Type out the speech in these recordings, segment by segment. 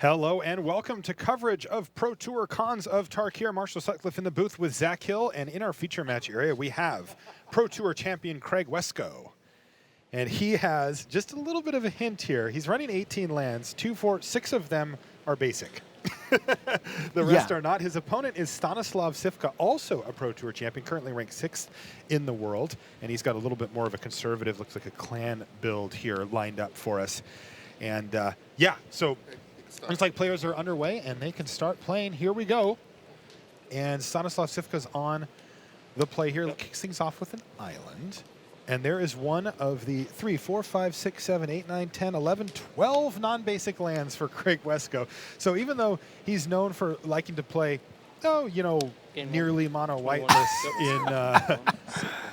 Hello and welcome to coverage of Pro Tour Cons of Tarkir. Marshall Sutcliffe in the booth with Zach Hill, and in our feature match area we have Pro Tour champion Craig Wescoe. And he has just a little bit of a hint here. He's running 18 lands, 6 of them are basic. The rest are not. His opponent is Stanislav Cifka, also a Pro Tour champion, currently ranked 6th in the world. And he's got a little bit more of a conservative, looks like a clan build here lined up for us. And so looks like players are underway and they can start playing. Here we go. And Stanislav Cifka's on the play here. Kicks things off with an island. And there is one of the 3, 4, 5, 6, 7, 8, 9, 10, 11, 12 non-basic lands for Craig Wescoe. So even though he's known for liking to play, nearly mono-whiteless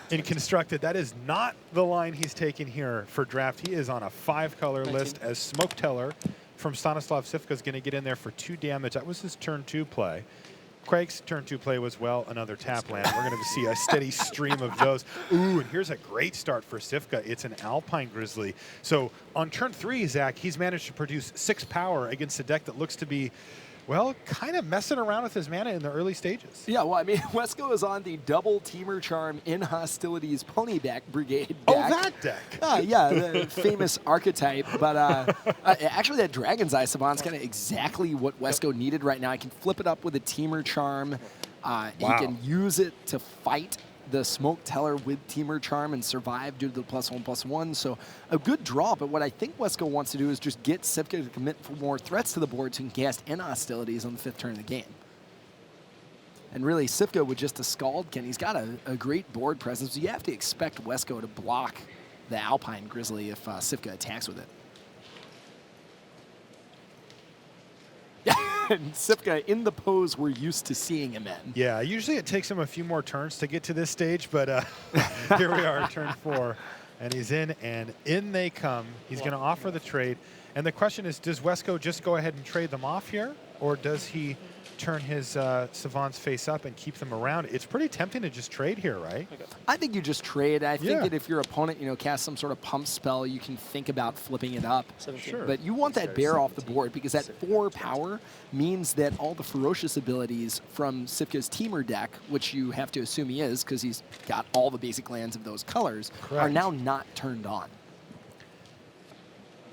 in Constructed, that is not the line he's taking here for draft. He is on a 5-color list as Smoke Teller from Stanislav Cifka is going to get in there for 2 damage. That was his turn 2 play. Craig's turn 2 play was, another tap land. We're going to see a steady stream of those. Ooh, and here's a great start for Cifka. It's an Alpine Grizzly. So on turn 3, Zach, he's managed to produce 6 power against a deck that looks to be, kind of messing around with his mana in the early stages. Yeah, Wesco is on the double Teamer Charm in Hostilities Ponyback Brigade deck. Oh, that deck. The famous archetype. But actually, that Dragon's Eye Savant's kind of exactly what Wesco needed right now. I can flip it up with a Teamer Charm. He can use it to fight the Smoke Teller with Teamer Charm and survive due to the +1/+1. So a good draw, but what I think Wesco wants to do is just get Cifka to commit for more threats to the board so he can cast End Hostilities on the 5th turn of the game. And really, Cifka with just a Scaldkin, he's got a great board presence. You have to expect Wesco to block the Alpine Grizzly if Cifka attacks with it. And Cifka in the pose we're used to seeing him in. Yeah, usually it takes him a few more turns to get to this stage, but here we are, turn 4. And he's in, and in they come. He's going to offer the trade. And the question is, does Wesco just go ahead and trade them off here? Or does he turn his Savants face up and keep them around? It's pretty tempting to just trade here, right? I think you just trade. I think that if your opponent, casts some sort of pump spell, you can think about flipping it up. Sure. But you want that bear off the board because that 4 power means that all the ferocious abilities from Cifka's Teamer deck, which you have to assume he is because he's got all the basic lands of those colors, are now not turned on.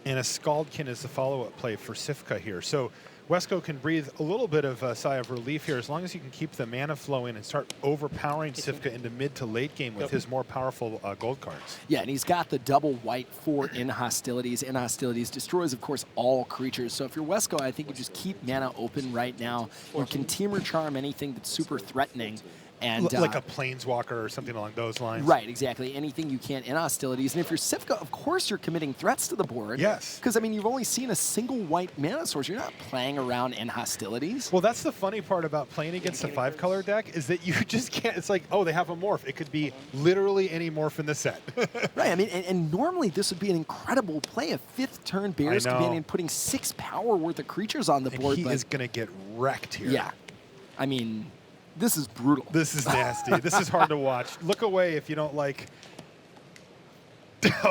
And a Scaldkin is the follow-up play for Cifka here. So Wesco can breathe a little bit of a sigh of relief here as long as you can keep the mana flowing and start overpowering Cifka into mid to late game with his more powerful gold cards. Yeah, and he's got the double white for In Hostilities. In Hostilities destroys, of course, all creatures. So if you're Wesco, I think you just keep mana open right now. You can Teamer Charm anything that's super threatening. And, like a Planeswalker or something along those lines. Right, exactly. Anything you can in Hostilities. And if you're Cifka, of course you're committing threats to the board. Yes. Because, you've only seen a single white mana source. You're not playing around in Hostilities. Well, that's the funny part about playing against a 5-color deck is that you just can't. It's like, oh, they have a morph. It could be literally any morph in the set. Right, and normally this would be an incredible play. A 5th turn Bears Companion putting 6 power worth of creatures on the board. He is going to get wrecked here. Yeah. This is brutal. This is nasty. This is hard to watch. Look away if you don't like.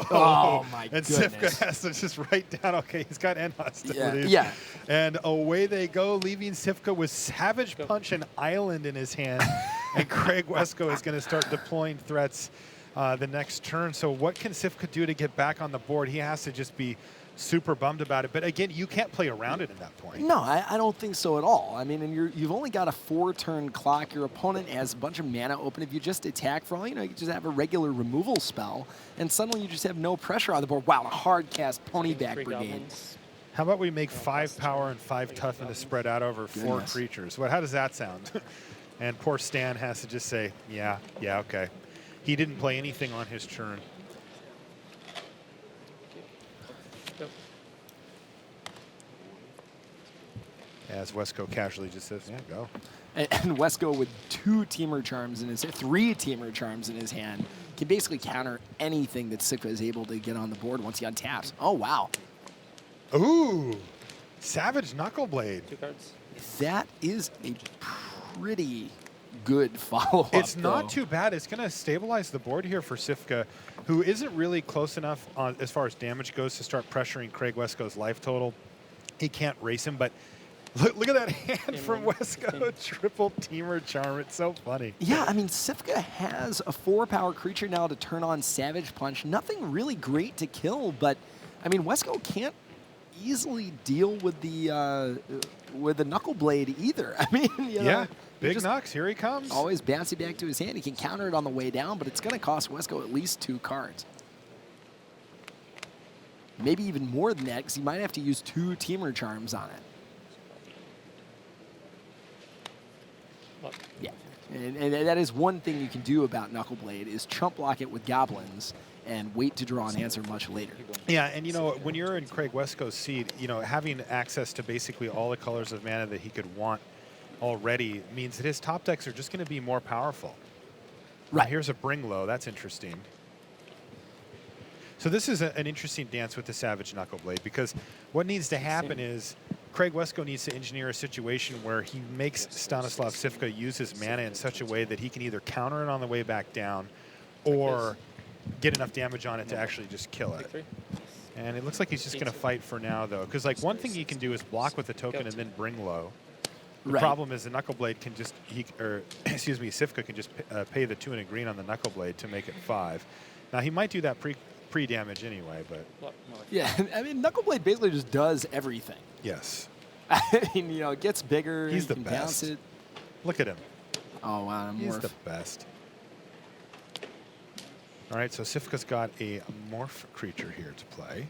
Oh my goodness. And Cifka has to just write down, okay, he's got End Hostilities. Yeah. And away they go, leaving Cifka with Savage Punch and Island in his hand. And Craig Wescoe is going to start deploying threats the next turn. So what can Cifka do to get back on the board? He has to just be super bummed about it. But again, you can't play around it at that point. No, I don't think so at all. And you've only got a 4-turn clock. Your opponent has a bunch of mana open. If you just attack for all, you just have a regular removal spell, and suddenly you just have no pressure on the board. Wow, a hard cast Ponyback Brigade. How about we make 5 power and 5 tough and to spread out over 4 creatures? How does that sound? And poor Stan has to just say, yeah, okay. He didn't play anything on his turn. As Wesco casually just says, yeah, go. And Wesco with 3 Teamer Charms in his hand can basically counter anything that Cifka is able to get on the board once he untaps. Oh, wow. Ooh, Savage Knuckleblade. 2 cards. That is a pretty good follow-up. It's not too bad. It's going to stabilize the board here for Cifka, who isn't really close enough as far as damage goes to start pressuring Craig Wescoe's life total. he can't race him, but look at that hand from Wesco. Triple Teamer Charm. It's so funny. Yeah, I mean, Cifka has a 4-power creature now to turn on Savage Punch. Nothing really great to kill, but, I mean, Wesco can't easily deal with the Knuckle Blade either. I mean, you know, yeah, big knocks. Here he comes. Always bouncy back to his hand. He can counter it on the way down, but it's going to cost Wesco at least 2 cards. Maybe even more than that, because he might have to use 2 Teamer Charms on it. Yeah, and that is one thing you can do about Knuckle Blade is chump block it with goblins and wait to draw an answer much later. Yeah, and you know, when you're in Craig Wesco's seat, you know, having access to basically all the colors of mana that he could want already means that his top decks are just going to be more powerful. Right. Now, here's a Bring Low. That's interesting. So this is an interesting dance with the Savage Knuckle Blade, because what needs to happen is Craig Wesco needs to engineer a situation where he makes Stanislav Cifka use his mana in such a way that he can either counter it on the way back down or get enough damage on it to actually just kill it. And it looks like he's just going to fight for now, though, because like one thing he can do is block with the token and then Bring Low. The problem is the Knuckle Blade can just, excuse me, Cifka can just pay the 2 and a green on the Knuckle Blade to make it 5. Now he might do that pre-damage anyway, but yeah, I mean, Knuckle Blade basically just does everything. yes. I mean, you know, it gets bigger. He's the can best. Bounce it. Look at him. Oh wow, He's the best. All right, so Cifka's got a morph creature here to play.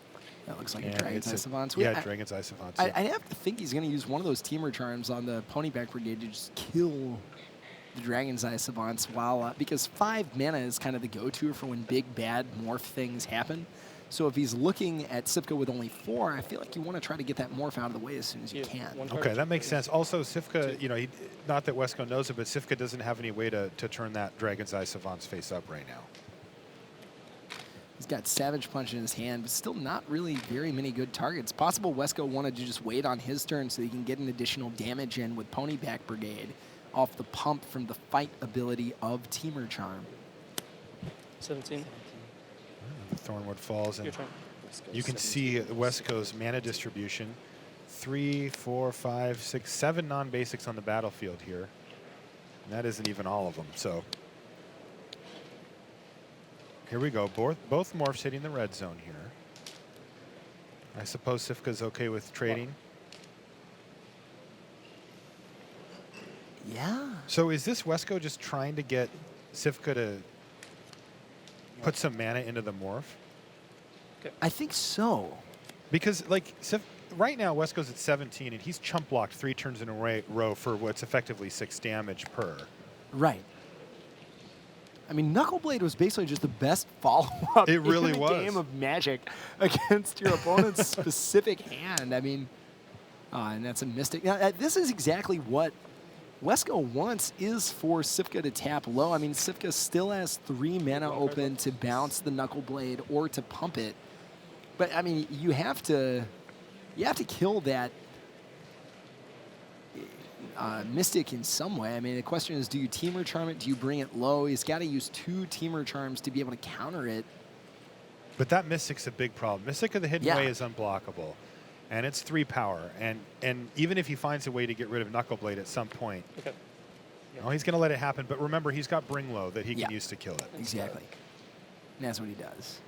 That looks like a Dragon's Eye Savant. Yeah, Dragon's Eye Savant. I have to think he's going to use one of those Teamer Charms on the Ponyback Brigade to just kill the Dragon's Eye Savants while, because 5 mana is kind of the go-to for when big, bad morph things happen. So if he's looking at Cifka with only 4, I feel like you want to try to get that morph out of the way as soon as you can. Okay, that makes sense. Also, Cifka, you know, not that Wesco knows it, but Cifka doesn't have any way to turn that Dragon's Eye Savant's face up right now. He's got Savage Punch in his hand, but still not really very many good targets. Possible Wesco wanted to just wait on his turn so he can get an additional damage in with Ponyback Brigade off the pump from the fight ability of Teamer Charm. 17. The Thornwood falls, and Your turn. you can see Wesco's mana distribution. 3, 4, 5, 6, 7 non-basics on the battlefield here. And that isn't even all of them, so... Here we go. Both morphs hitting the red zone here. I suppose Cifka's okay with trading. Yeah. So is this Wesco just trying to get Cifka to put some mana into the morph? Okay. I think so. Because like right now Wesco's at 17 and he's chump blocked 3 turns in a row for what's effectively 6 damage per. Right. I mean, Knuckle Blade was basically just the best follow-up It really in was. a game of Magic against your opponent's specific hand. I mean, and that's a Mystic. Now, this is exactly what Wesco wants, is for Cifka to tap low. I mean, Cifka still has 3 mana open to bounce the Knuckle Blade or to pump it. But, I mean, you have to kill that Mystic in some way. I mean, the question is, do you Teamer Charm it? Do you bring it low? He's got to use 2 Teamer Charms to be able to counter it. But that Mystic's a big problem. Mystic of the Hidden Way is unblockable. And it's 3 power. And even if he finds a way to get rid of Knuckle Blade at some point, he's going to let it happen. But remember, he's got Bring Low that he can use to kill it. Exactly. And that's what he does.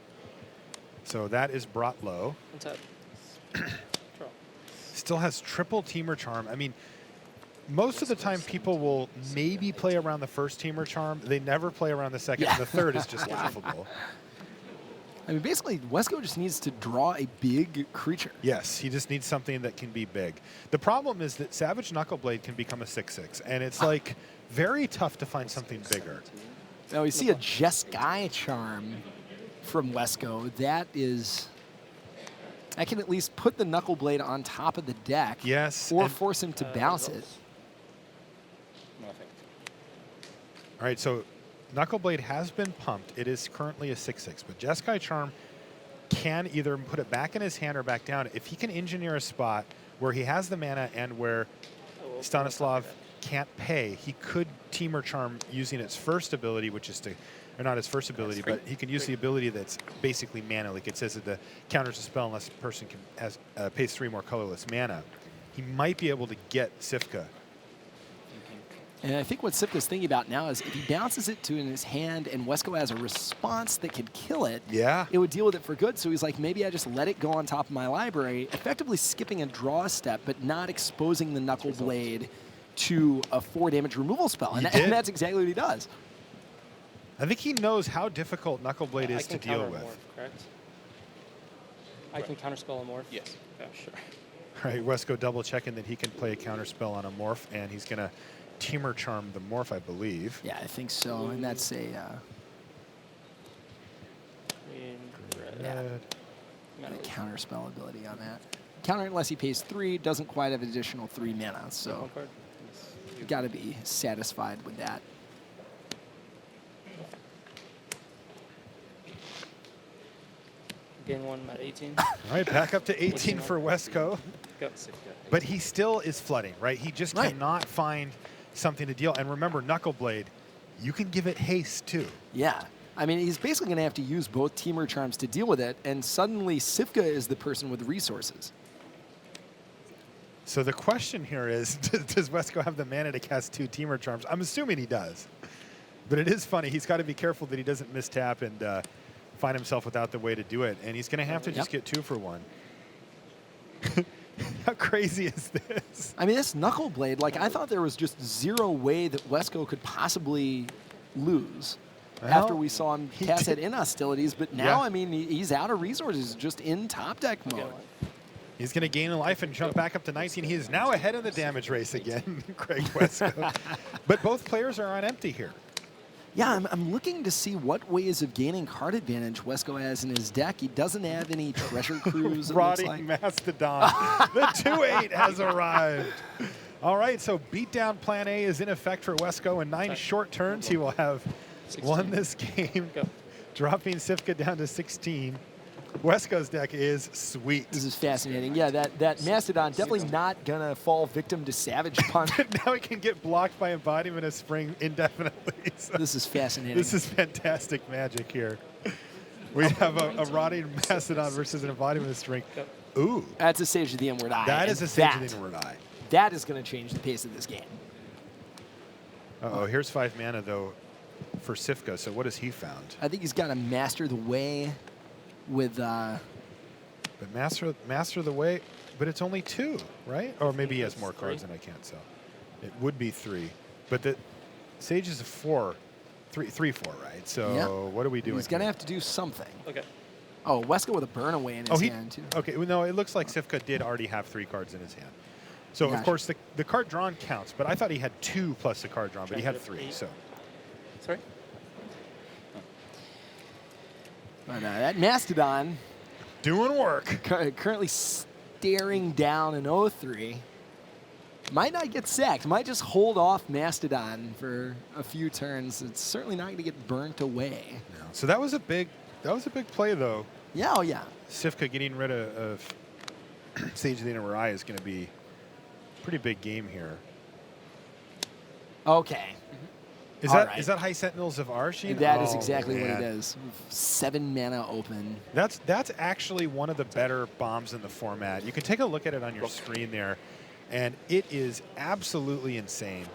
So that is brought low. Still has triple Teamer Charm. I mean, most of the time people will maybe play around the first Teamer Charm. They never play around the second. And the third is just laughable. I mean, basically, Wesco just needs to draw a big creature. Yes, he just needs something that can be big. The problem is that Savage Knuckle Blade can become a 6/6, and it's like very tough to find something bigger. Now, we see a Jeskai Charm from Wesco. That can at least put the Knuckle Blade on top of the deck. Yes. Or force him to bounce it. All right, so Knuckle Blade has been pumped. It is currently a 6/6, but Jeskai Charm can either put it back in his hand or back down. If he can engineer a spot where he has the mana and where Stanislav can't pay, he could Teamer Charm using its first ability, which is to or not his first ability, but he can use the ability that's basically mana. Like it says that the counters a spell unless the person pays 3 more colorless mana. He might be able to get Cifka. And I think what Cifka's thinking about now is if he bounces it to in his hand and Wesco has a response that could kill it, it would deal with it for good. So he's like, maybe I just let it go on top of my library, effectively skipping a draw step, but not exposing the Knuckle Blade to a 4 damage removal spell. And that's exactly what he does. I think he knows how difficult Knuckle Blade is to deal with. Morph, correct? I can counterspell a morph? Yes. Yeah, sure. All right, Wesco double checking that he can play a counterspell on a morph, and he's going to Teamer Charm the morph, I believe. Yeah, I think so. And that's a... a counterspell ability on that. Counter unless he pays 3, doesn't quite have additional 3 mana, so you got to be satisfied with that. Gain 1 at 18. All right, back up to 18 for Wesco. Go. But he still is flooding, right? He just cannot find something to deal. And remember, Knuckle Blade, you can give it haste too. Yeah. I mean, he's basically going to have to use both Teamer Charms to deal with it, and suddenly Cifka is the person with resources. So the question here is, does Wesco have the mana to cast 2 Teamer Charms? I'm assuming he does. But it is funny. He's got to be careful that he doesn't mistap and find himself without the way to do it. And he's going to have to just get 2 for 1. How crazy is this? I mean, this Knuckle Blade, like, I thought there was just 0 way that Wesco could possibly lose after we saw him cast it in hostilities. But now, I mean, he's out of resources, just in top deck mode. He's going to gain a life and jump back up to 19. He is now ahead in the damage race again, Craig Wesco. But both players are on empty here. Yeah, I'm looking to see what ways of gaining card advantage Wesco has in his deck. He doesn't have any treasure cruise. Rotting Mastodon. The 2/8 has arrived. All right, so beatdown plan A is in effect for Wesco. In 9 short turns, he will have 16. won this game, dropping Cifka down to 16. Wesco's deck is sweet. This is fascinating. Yeah, that Mastodon definitely not going to fall victim to Savage Punch. Now it can get blocked by Embodiment of Spring indefinitely. So this is fascinating. This is fantastic magic here. We have a Rotting Mastodon versus an Embodiment of Spring. Ooh. That's a Sage of the Inward Eye. That is a Sage of the Inward Eye. That is going to change the pace of this game. Uh-oh, here's 5 mana, though, for Cifka. So what has he found? I think he's got to Master the Way with... But Master the Way, but it's only 2, right? Or maybe he has more cards than I can't sell. It would be 3. But the Sage is a 4. 3/4, right? So what are we doing? He's going to have to do something. Okay. Oh, Wesco with a Burn Away in his hand, too. Okay, well, no, it looks like Cifka did already have 3 cards in his hand. So, of course, the card drawn counts, but I thought he had 2 plus the card drawn, but he had 3, so. Sorry? But that Mastodon... Doing work. Currently staring down an 0-3. Might not get sacked. Might just hold off Mastodon for a few turns. It's certainly not going to get burnt away. No. So that was a big play, though. Yeah, oh yeah. Cifka getting rid of Sage of the Inner Eye is going to be a pretty big game here. Okay. Is that High Sentinels of Arshin? That is exactly what it is. 7 mana open. That's actually one of the better bombs in the format. You can take a look at it on your screen there, and it is absolutely insane.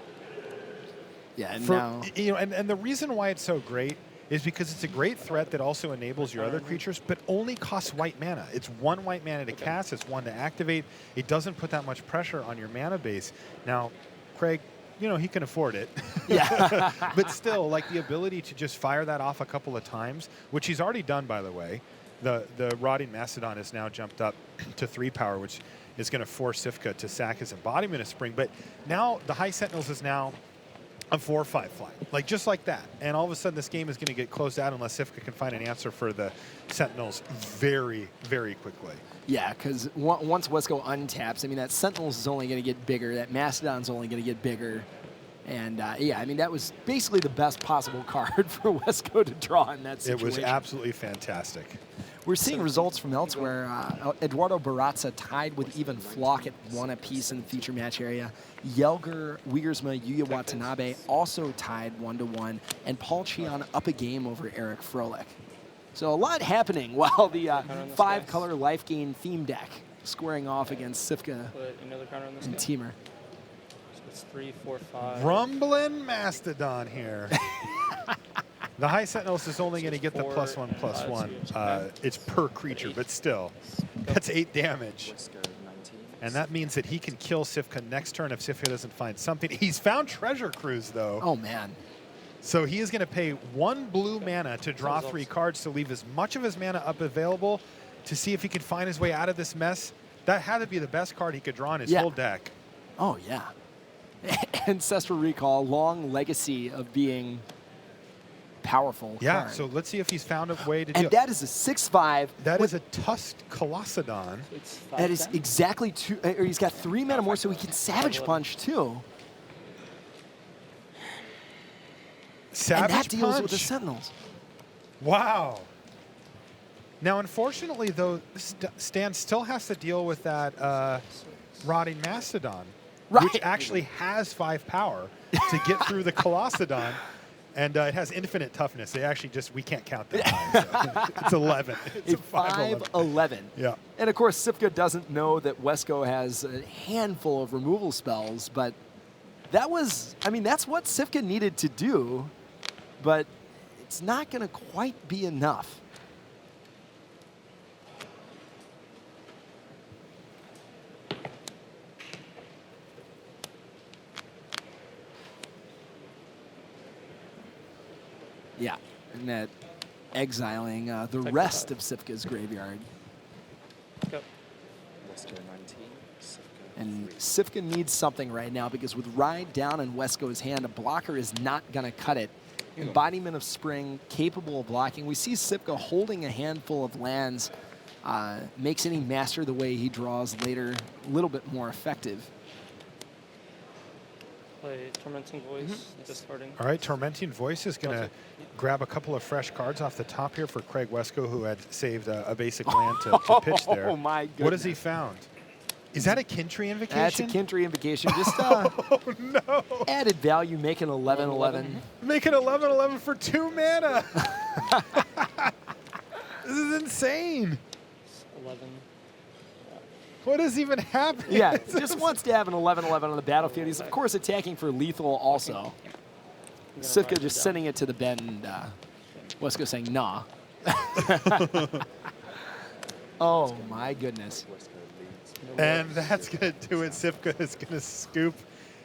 Yeah, and and the reason why it's so great is because it's a great threat that also enables your other creatures, but only costs white mana. It's 1 white mana to cast, it's 1 to activate. It doesn't put that much pressure on your mana base. Now, Craig, he can afford it. Yeah. But still, like the ability to just fire that off a couple of times, which he's already done, by the way. The Rotting Mastodon has now jumped up to 3 power, which is going to force Cifka to sack his Embodiment of Spring. But now the High Sentinels is now a 4/5 fly, like just like that. And all of a sudden, this game is going to get closed out unless Cifka can find an answer for the Sentinels very, very quickly. Yeah, because once Wesco untaps, I mean, that Sentinels is only going to get bigger. That Mastodon's only going to get bigger. And, yeah, I mean, that was basically the best possible card for Wesco to draw in that situation. It was absolutely fantastic. We're seeing results from elsewhere. Eduardo Barraza tied with even Flock at 1 apiece in the feature match area. Yelger, Wiegersma, Yuya Watanabe also tied 1-1, and Paul Chian up a game over Eric Froelich. So a lot happening while the 5-color life gain theme deck squaring off against Cifka and Teamer. So it's 3, 4, 5. Rumbling Mastodon here. The High Sentinels is only going to get the +1/+1. It's per creature, but still, that's 8 damage. And that means that he can kill Cifka next turn if Cifka doesn't find something. He's found Treasure Cruise, though. Oh, man. So he is going to pay 1 blue mana to draw 3 cards to leave as much of his mana up available to see if he can find his way out of this mess. That had to be the best card he could draw in his whole deck. Oh, yeah. Ancestral Recall, long legacy of being powerful card. So let's see if he's found a way to do it. And that is a 6/5. That is a tusked Colossodon. That is exactly 2, or he's got 3 mana more, so he can Savage Punch, too. Savage and that deals Punch. with the Sentinels. Wow. Now, unfortunately, though, Stan still has to deal with that Rotting Mastodon, which actually has 5 power to get through the Colossodon, and it has infinite toughness. They actually we can't count that high. So it's 11. It's a 5/11. Yeah. And of course, Cifka doesn't know that Wesco has a handful of removal spells, but that was, I mean, that's what Cifka needed to do, but it's not going to quite be enough. Yeah, and that exiling the rest of Cifka's graveyard. Go. And Cifka needs something right now because with Ride down in Wesco's hand, a blocker is not going to cut it. Embodiment of Spring, capable of blocking. We see Cifka holding a handful of lands, makes any master the way he draws later a little bit more effective. Play Tormenting Voice, discarding. All right, Tormenting Voice is going to grab a couple of fresh cards off the top here for Craig Wesco, who had saved a basic land to pitch there. Oh, my goodness. What has he found? Is that a Kintry Invocation? That's a Kintry Invocation. Just oh, no. Added value, make an 11/11. Make an 11/11 for 2 mana. This is insane. 11. What is even happening? Yeah, just wants to have an 11/11 on the battlefield. He's, of course, attacking for lethal also. Cifka just sending it to the bend, and Wesco saying, nah. Oh, my goodness. And that's going to do it. Cifka is going to scoop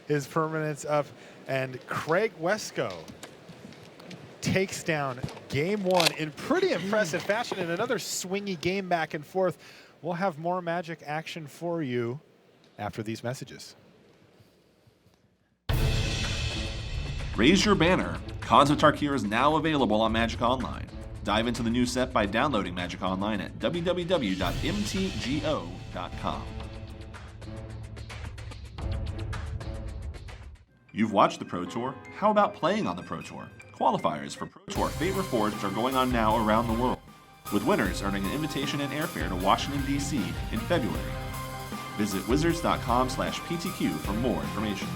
his permanents up. And Craig Wesco takes down game 1 in pretty impressive fashion in another swingy game back and forth. We'll have more Magic action for you after these messages. Raise your banner. Khans of Tarkir is now available on Magic Online. Dive into the new set by downloading Magic Online at www.mtgo.com. You've watched the Pro Tour. How about playing on the Pro Tour? Qualifiers for Pro Tour Favor Forged are going on now around the world, with winners earning an invitation and airfare to Washington, D.C. in February. Visit wizards.com/PTQ for more information.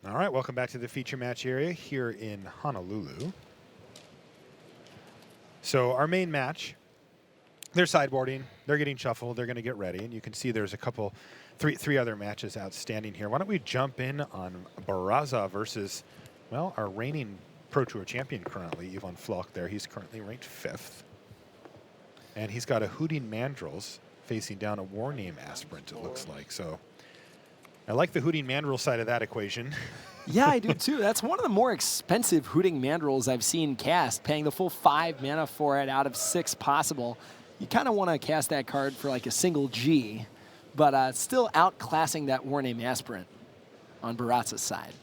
All right, welcome back to the feature match area here in Honolulu. So our main match, they're sideboarding, they're getting shuffled, they're going to get ready, and you can see there's a couple, three other matches outstanding here. Why don't we jump in on Barraza versus, well, our reigning Pro Tour champion currently, Ivan Floch there. He's currently ranked 5th. And he's got a Hooting Mandrills facing down a War Name Aspirant, it looks like. So I like the Hooting Mandrill side of that equation. Yeah, I do too. That's one of the more expensive Hooting Mandrills I've seen cast, paying the full 5 mana for it out of 6 possible. You kind of want to cast that card for like a single G, but still outclassing that War Name Aspirant on Barraza's side.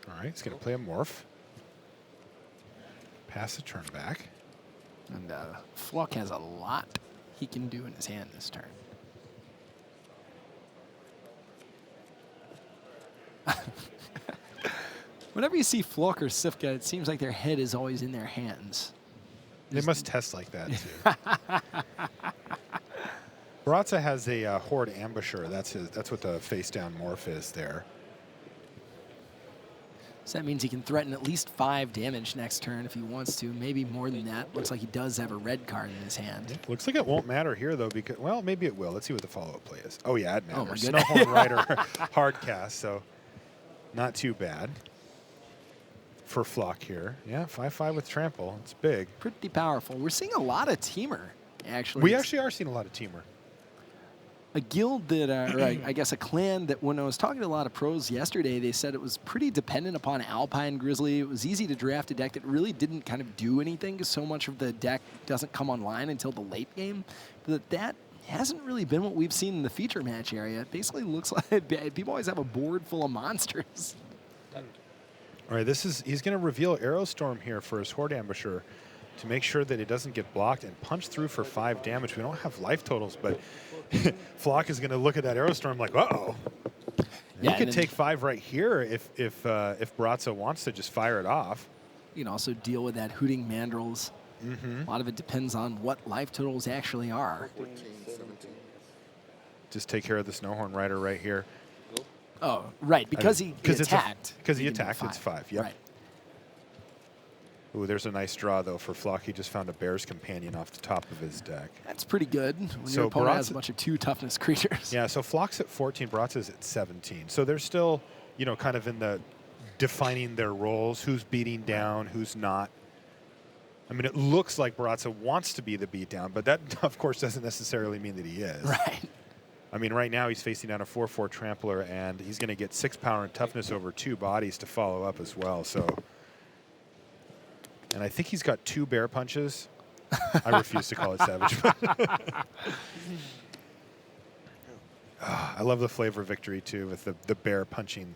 All right, he's going to play a Morph. Pass the turn back. And Floch has a lot he can do in his hand this turn. Whenever you see Flock or Cifka, it seems like their head is always in their hands. They must test like that, too. Baratza has a Horde Ambusher. That's what the face-down morph is there. So that means he can threaten at least 5 damage next turn if he wants to. Maybe more than that. Looks like he does have a red card in his hand. Yeah, looks like it won't matter here, though, because, well, maybe it will. Let's see what the follow-up play is. Oh, yeah, it Oh, my matters. goodness. Snowhorn Rider hard cast, so not too bad for Flock here. Yeah, 5/5 with Trample. It's big. Pretty powerful. We're seeing a lot of Teamer, actually. We actually are seeing a lot of Teamer. A guild that, or I guess a clan that when I was talking to a lot of pros yesterday, they said it was pretty dependent upon Alpine Grizzly. It was easy to draft a deck that really didn't kind of do anything because so much of the deck doesn't come online until the late game. But that hasn't really been what we've seen in the feature match area. It basically looks like people always have a board full of monsters. All right, he's going to reveal Aerostorm here for his Horde Ambusher to make sure that it doesn't get blocked and punch through for 5 damage. We don't have life totals, but Flock is going to look at that Aerostorm like, uh-oh. Yeah, he could take 5 right here if Baratza wants to just fire it off. You can also deal with that Hooting Mandrills. A lot of it depends on what life totals actually are. Just take care of the Snowhorn Rider right here. Oh, right, because he attacked. Because he can do attacked, it's 5, yep. Right. Ooh, there's a nice draw, though, for Flock. He just found a Bear's Companion off the top of his deck. That's pretty good when So your opponent has Baratza- a bunch of 2 toughness creatures. Yeah, so Flock's at 14, Baratza's at 17. So they're still, kind of in the defining their roles, who's beating down, who's not. I mean, it looks like Baratza wants to be the beatdown, but that, of course, doesn't necessarily mean that he is. Right. I mean, right now he's facing down a 4/4 Trampler, and he's going to get 6 power and toughness over 2 bodies to follow up as well. So, and I think he's got 2 bear punches. I refuse to call it savage. I love the flavor victory too, with the bear punching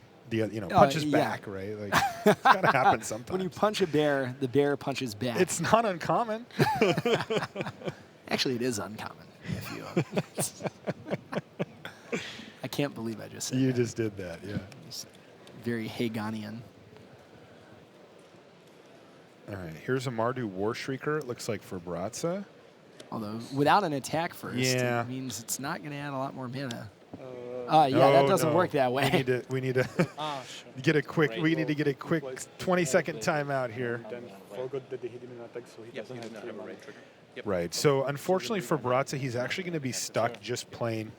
punches back, right? Like it's got to happen sometimes. When you punch a bear, the bear punches back. It's not uncommon. Actually, it is uncommon. If you, I can't believe I just said You that. just did that, yeah. It's very Haganian. All right, here's a Mardu Warshrieker, it looks like, for Baratza. Although, without an attack first, Yeah. it means it's not going to add a lot more mana. Uh, Yeah, that doesn't no. work that way. We need to sure. get a quick. We need to get a quick 20-second timeout here. Then forgot that he didn't attack, so he doesn't have 3 mana. Right. So unfortunately for Baratza, he's actually going to be stuck just playing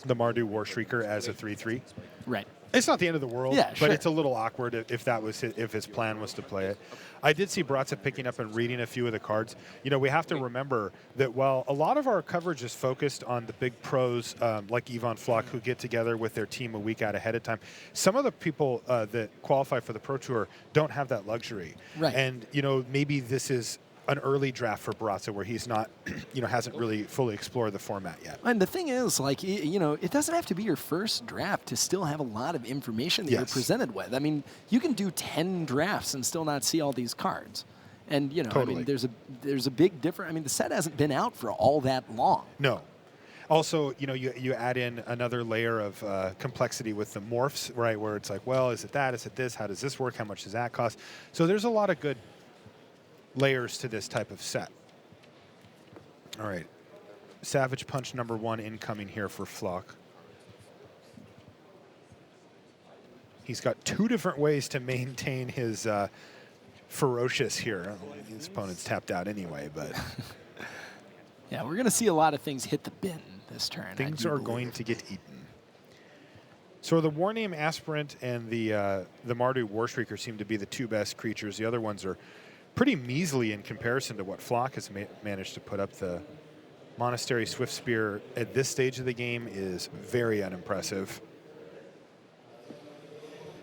the Mardu Warshrieker as a 3/3. Right. It's not the end of the world, Yeah, but sure. it's a little awkward if his plan was to play it. I did see Baratza picking up and reading a few of the cards. We have to remember that while a lot of our coverage is focused on the big pros like Yvonne Flock who get together with their team a week out ahead of time, some of the people that qualify for the Pro Tour don't have that luxury. Right. And, maybe this is an early draft for Baratza where he's not, hasn't really fully explored the format yet. And the thing is, like, it doesn't have to be your first draft to still have a lot of information that you're Yes. presented with. I mean, you can do 10 drafts and still not see all these cards. And, I Totally. mean, there's a big difference. I mean, the set hasn't been out for all that long. No. Also, you add in another layer of complexity with the morphs, right, where it's like, well, is it that? Is it this? How does this work? How much does that cost? So there's a lot of good layers to this type of set. All right. Savage Punch number 1 incoming here for Flock. He's got 2 different ways to maintain his ferocious here. His opponent's tapped out anyway, but Yeah, we're going to see a lot of things hit the bin this turn. I things do are believe. going to get eaten. So the Warname Aspirant and the Mardu Warshrieker seem to be the 2 best creatures. The other ones are pretty measly in comparison to what Flock has managed to put up. The Monastery Swiftspear at this stage of the game is very unimpressive.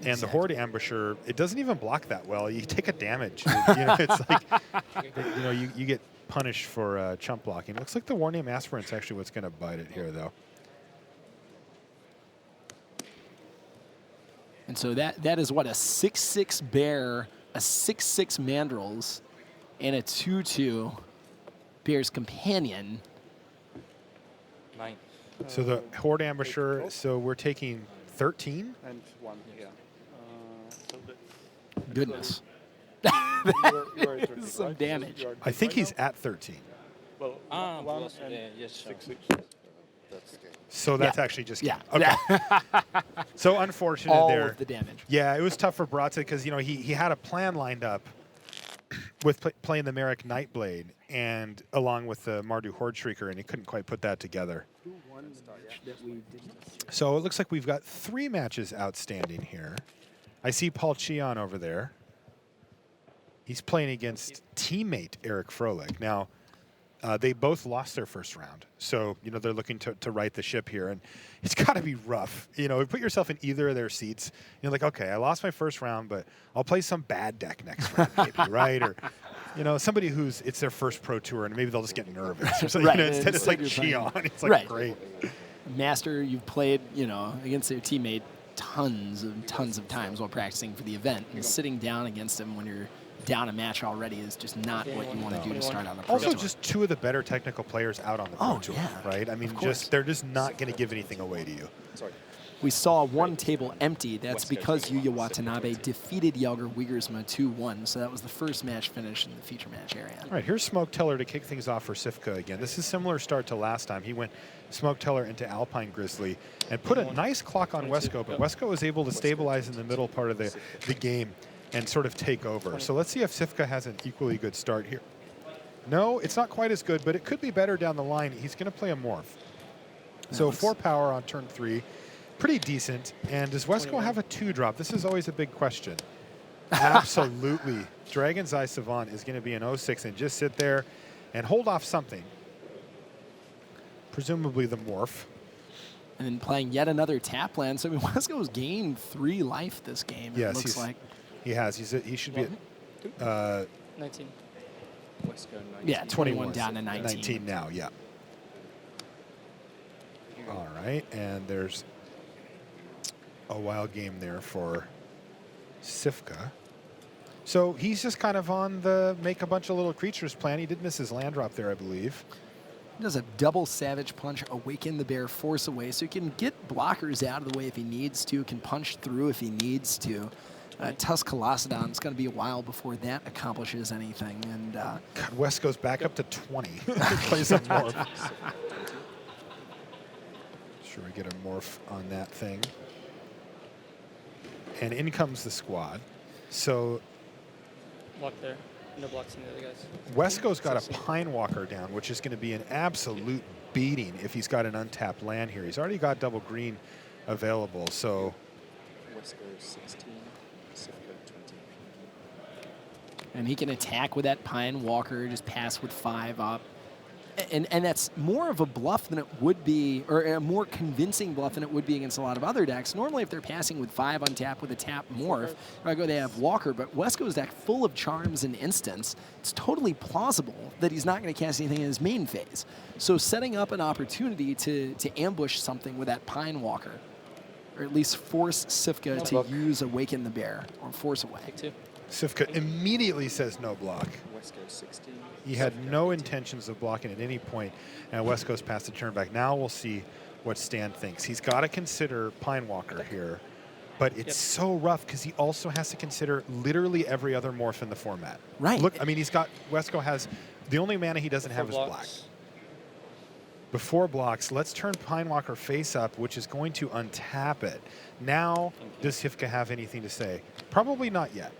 And the Horde Ambusher, it doesn't even block that well. You take a damage. It's like, you get punished for chump blocking. Looks like the Warname Aspirant's actually what's going to bite it here, though. And so that is what, a 6/6 bear, a 6/6 mandrills, and a 2/2 Bear's Companion. 9. So the Horde Ambusher, so we're taking 13? And 1, yeah. So Goodness. You are at 13, Some right? damage. You are I think right he's now? at 13. Well, one plus, and yes, sure. 6 each. So that's Yeah. actually just Yeah. game. Okay. Yeah. So unfortunate All there. of the damage. Yeah, it was tough for Bratze because he had a plan lined up with playing the Merrick Nightblade and along with the Mardu Horde Shrieker, and he couldn't quite put that together. So it looks like we've got 3 matches outstanding here. I see Paul Chion over there. He's playing against teammate Eric Froelich. Now, they both lost their first round, so they're looking to right the ship here, and it's got to be rough. Put yourself in either of their seats. You're like, okay, I lost my first round, but I'll play some bad deck next round, maybe, right? Or somebody it's their first pro tour, and maybe they'll just get nervous. Or something. Right. Instead, it's like You're playing. Chion. It's like Right. great. Master, you've played, against your teammate tons of times while practicing for the event, and sitting down against him when you're down a match already is just not what you want to do to start on a pro Also, tour. just 2 of the better technical players out on the pro tour, yeah. right? I mean, Of course. they're just not going to give anything away to you. We saw one table empty. That's because Yuya Watanabe defeated Jelger Wiegersma 2-1. So that was the first match finish in the feature match area. All right, here's Smoke Teller to kick things off for Cifka again. This is similar start to last time. He went Smoke Teller into Alpine Grizzly and put a nice clock on Wesco, but Wesco was able to stabilize in the middle part of the game and sort of take over. So let's see if Cifka has an equally good start here. No, it's not quite as good, but it could be better down the line. He's going to play a Morph. So 4 power on turn 3. Pretty decent. And does Wesco have a 2-drop? This is always a big question. Absolutely. Dragon's Eye Savant is going to be an 06 and just sit there and hold off something. Presumably the Morph. And then playing yet another tap land. So, Wesco's gained 3 life this game, Yes, it looks like. He has. He should be at 19. Wesco 19. Yeah, 21 down to 19. 19 now, yeah. All right, and there's a wild game there for Cifka. So he's just kind of on the make a bunch of little creatures plan. He did miss his land drop there, I believe. He does a double Savage Punch, Awaken the Bear, Force Away, so he can get blockers out of the way if he needs to, can punch through if he needs to. Tusk Colossadon, it's going to be a while before that accomplishes anything. And God, West goes back up to 20. He plays a Morph. Sure, we get a Morph on that thing. And in comes the squad. So Block there. No blocks on the other guys. Wesco's got a Pine Walker down, which is going to be an absolute beating if he's got an untapped land here. He's already got double green available, so... Wesco 16, Cifka 20. And he can attack with that Pine Walker, just pass with 5 up. And that's more of a bluff than it would be, or a more convincing bluff than it would be against a lot of other decks. Normally, if they're passing with 5 untap with a tap Morph, they have Walker, but Wesco's deck full of charms and instants, it's totally plausible that he's not going to cast anything in his main phase. So setting up an opportunity to ambush something with that Pine Walker, or at least force Cifka to use Awaken the Bear, or Force Away. Take 2. Cifka immediately says no block. Wesco 16. He had no intentions of blocking at any point, and Wesco's passed the turn back. Now we'll see what Stan thinks. He's got to consider Pine Walker here, but it's so rough because he also has to consider literally every other morph in the format. Right. Look, I mean, Wesco has, the only mana he doesn't have is black. Before blocks, let's turn Pine Walker face up, which is going to untap it. Now, does Cifka have anything to say? Probably not yet.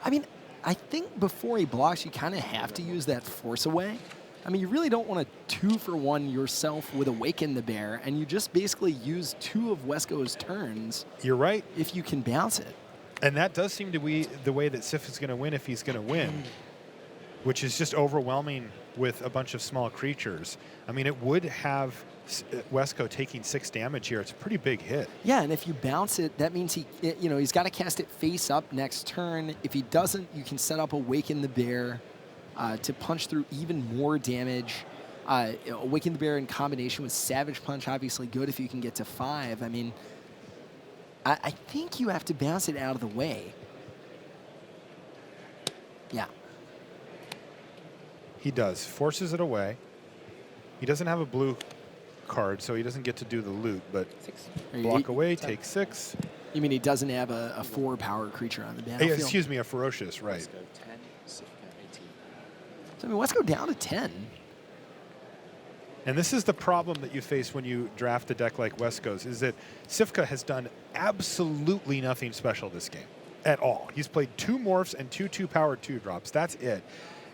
I mean, I think before he blocks, you kind of have to use that Force Away. I mean, you really don't want to 2-for-1 yourself with Awaken the Bear, and you just basically use 2 of Wesco's turns. You're right. If you can bounce it. And that does seem to be the way that Sif is going to win if he's going to win, which is just overwhelming with a bunch of small creatures. I mean, it would have Wesco taking 6 damage here. It's a pretty big hit. Yeah, and if you bounce it, that means he's got to cast it face up next turn. If he doesn't, you can set up Awaken the Bear to punch through even more damage. Awaken the Bear in combination with Savage Punch, obviously good if you can get to 5. I mean, I think you have to bounce it out of the way. Yeah. He does. Forces it away. He doesn't have a blue card, so he doesn't get to do the loot, but block away, take 6. You mean he doesn't have a 4-power creature on the battlefield? Excuse me, a ferocious, right. Wesco 10, Cifka 18. So, I mean, let's go down to 10. And this is the problem that you face when you draft a deck like Wesco's, is that Cifka has done absolutely nothing special this game at all. He's played 2 morphs and 2 2-powered 2-drops. That's it.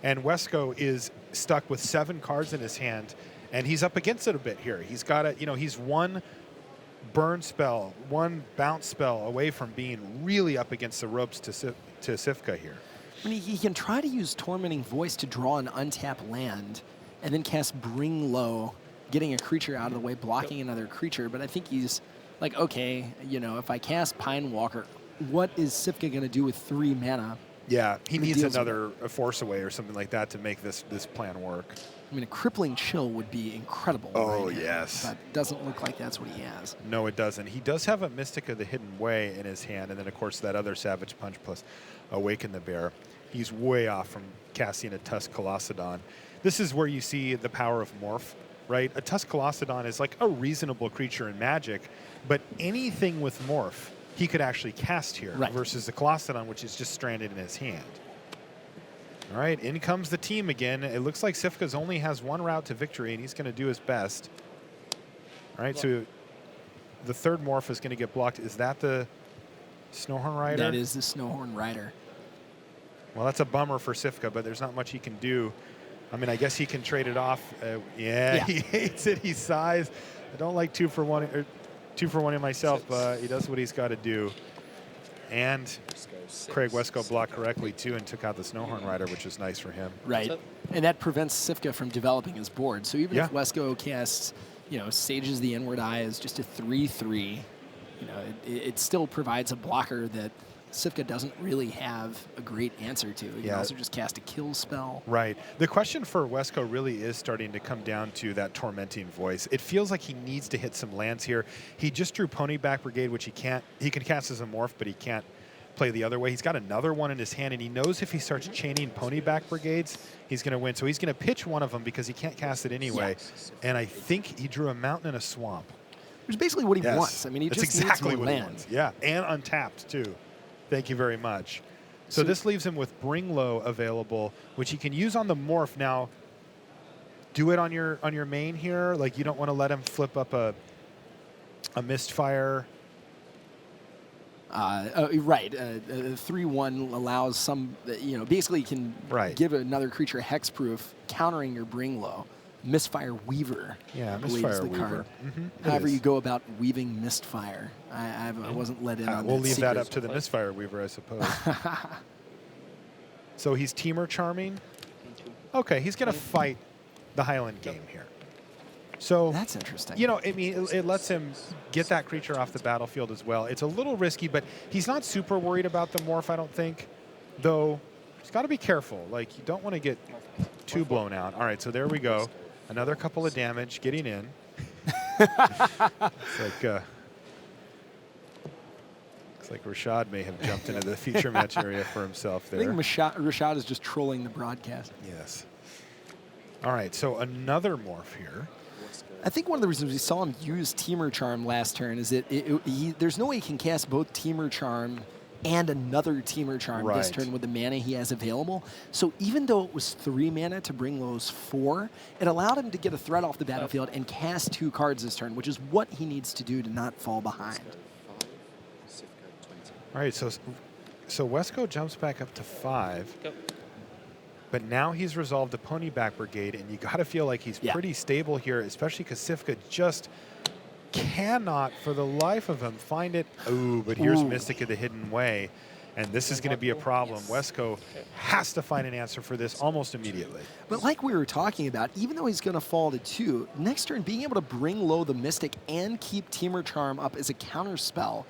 And Wesco is stuck with 7 cards in his hand, and he's up against it a bit here. He's got a, he's 1 burn spell, 1 bounce spell away from being really up against the ropes to Cifka here. I mean, he can try to use Tormenting Voice to draw an untapped land and then cast Bring Low, getting a creature out of the way, blocking another creature. But I think he's like, okay, if I cast Pine Walker, what is Cifka going to do with 3 mana? Yeah, he needs deals another Force Away or something like that to make this plan work. I mean, a Crippling Chill would be incredible. Oh, right now, yes. but it doesn't look like that's what he has. No, it doesn't. He does have a Mystic of the Hidden Way in his hand, and then, of course, that other Savage Punch plus Awaken the Bear. He's way off from casting a Tusk Colossedon. This is where you see the power of Morph, right? A Tusk Colossedon is like a reasonable creature in Magic, but anything with Morph he could actually cast here versus the Colossedon, which is just stranded in his hand. All right, in comes the team again. It looks like Cifka's only has 1 route to victory, and he's going to do his best. All right, so the 3rd morph is going to get blocked. Is that the Snowhorn Rider? That is the Snowhorn Rider. Well, that's a bummer for Cifka, but there's not much he can do. I mean, I guess he can trade it off. Yeah, he hates it. He sighs. I don't like 2 for 1 or 2 for 1 in myself, but he does what he's got to do. And Craig Wesco blocked correctly, too, and took out the Snowhorn Rider, which is nice for him. Right. And that prevents Cifka from developing his board. So even if Wesco casts, Sages the Inward Eye as just a 3/3, it still provides a blocker that Cifka doesn't really have a great answer to. He can also just cast a kill spell. Right. The question for Wesco really is starting to come down to that Tormenting Voice. It feels like he needs to hit some lands here. He just drew Ponyback Brigade, which he can't. He can cast as a morph, but he can't play the other way. He's got another one in his hand, and he knows if he starts chaining Ponyback Brigades, he's going to win. So he's going to pitch one of them because he can't cast it anyway. And I think he drew a mountain and a swamp. Which is basically what he wants. I mean, he That's just exactly needs more what land. he wants. Yeah, and untapped, too. Thank you very much. So this leaves him with Bring Low available, which he can use on the morph. Now, do it on your main here. Like, you don't want to let him flip up a Mistfire. Right. 3/1 allows some, basically can give another creature hexproof, countering your Bring Low. Misfire Weaver. Yeah, I believe is Misfire the Weaver. card. Mm-hmm. However you go about weaving Mistfire. I wasn't let in on We'll that leave secret. that up to the Misfire Weaver, I suppose. So he's Teamer Charming. Okay, he's going to fight the Highland game here. So that's interesting. I mean, it lets him get that creature off the battlefield as well. It's a little risky, but he's not super worried about the morph, I don't think. Though, he's got to be careful. Like, you don't want to get too blown out. All right, so there we go. Another couple of damage getting in. It's like Rashad may have jumped into the feature match area for himself there. I think Rashad is just trolling the broadcast. Yes. All right, so another morph here. I think one of the reasons we saw him use Teamer Charm last turn is that there's no way he can cast both Teamer Charm and another Teamer Charm this turn with the mana he has available. So even though it was 3 mana to bring those 4, it allowed him to get a threat off the battlefield and cast 2 cards this turn, which is what he needs to do to not fall behind. All right, so Wesco jumps back up to 5. But now he's resolved the Ponyback Brigade, and you got to feel like he's pretty stable here, especially because Cifka just cannot, for the life of him, find it. Ooh, but here's Mystic of the Hidden Way, and this is going to be a problem. Wesco has to find an answer for this almost immediately. But like we were talking about, even though he's going to fall to 2, next turn being able to bring low the Mystic and keep Teamer Charm up as a counter spell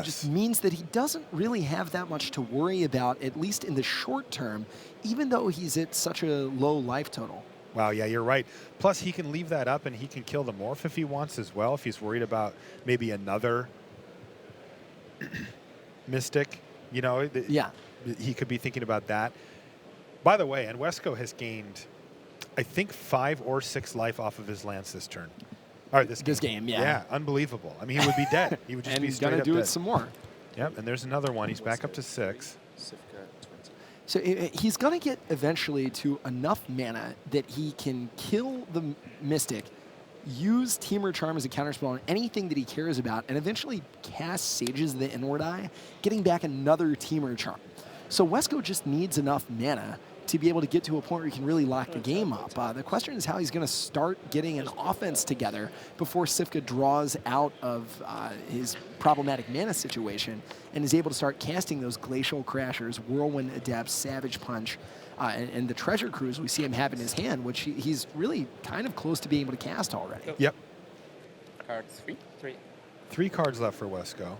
just means that he doesn't really have that much to worry about, at least in the short term, even though he's at such a low life total. Wow, yeah, you're right. Plus, he can leave that up, and he can kill the morph if he wants as well, if he's worried about maybe another Mystic. He could be thinking about that. By the way, and Wesco has gained, I think, 5 or 6 life off of his lands this turn. All right, this game, yeah. Yeah, unbelievable. I mean, he would be dead. He would just be And straight gonna up do dead. it some more. Yep, and there's another one. He's back up to 6. Cifka 20. So he's going to get eventually to enough mana that he can kill the Mystic, use Teamer Charm as a counterspell on anything that he cares about, and eventually cast Sages of the Inward Eye, getting back another Teamer Charm. So Wesco just needs enough mana to be able to get to a point where he can really lock the game up. The question is how he's going to start getting an offense together before Cifka draws out of his problematic mana situation and is able to start casting those Glacial Crashers, Whirlwind Adepts, Savage Punch, and the Treasure Cruise we see him have in his hand, which he's really kind of close to being able to cast already. Yep. Card 3. 3. 3 cards left for Wesco.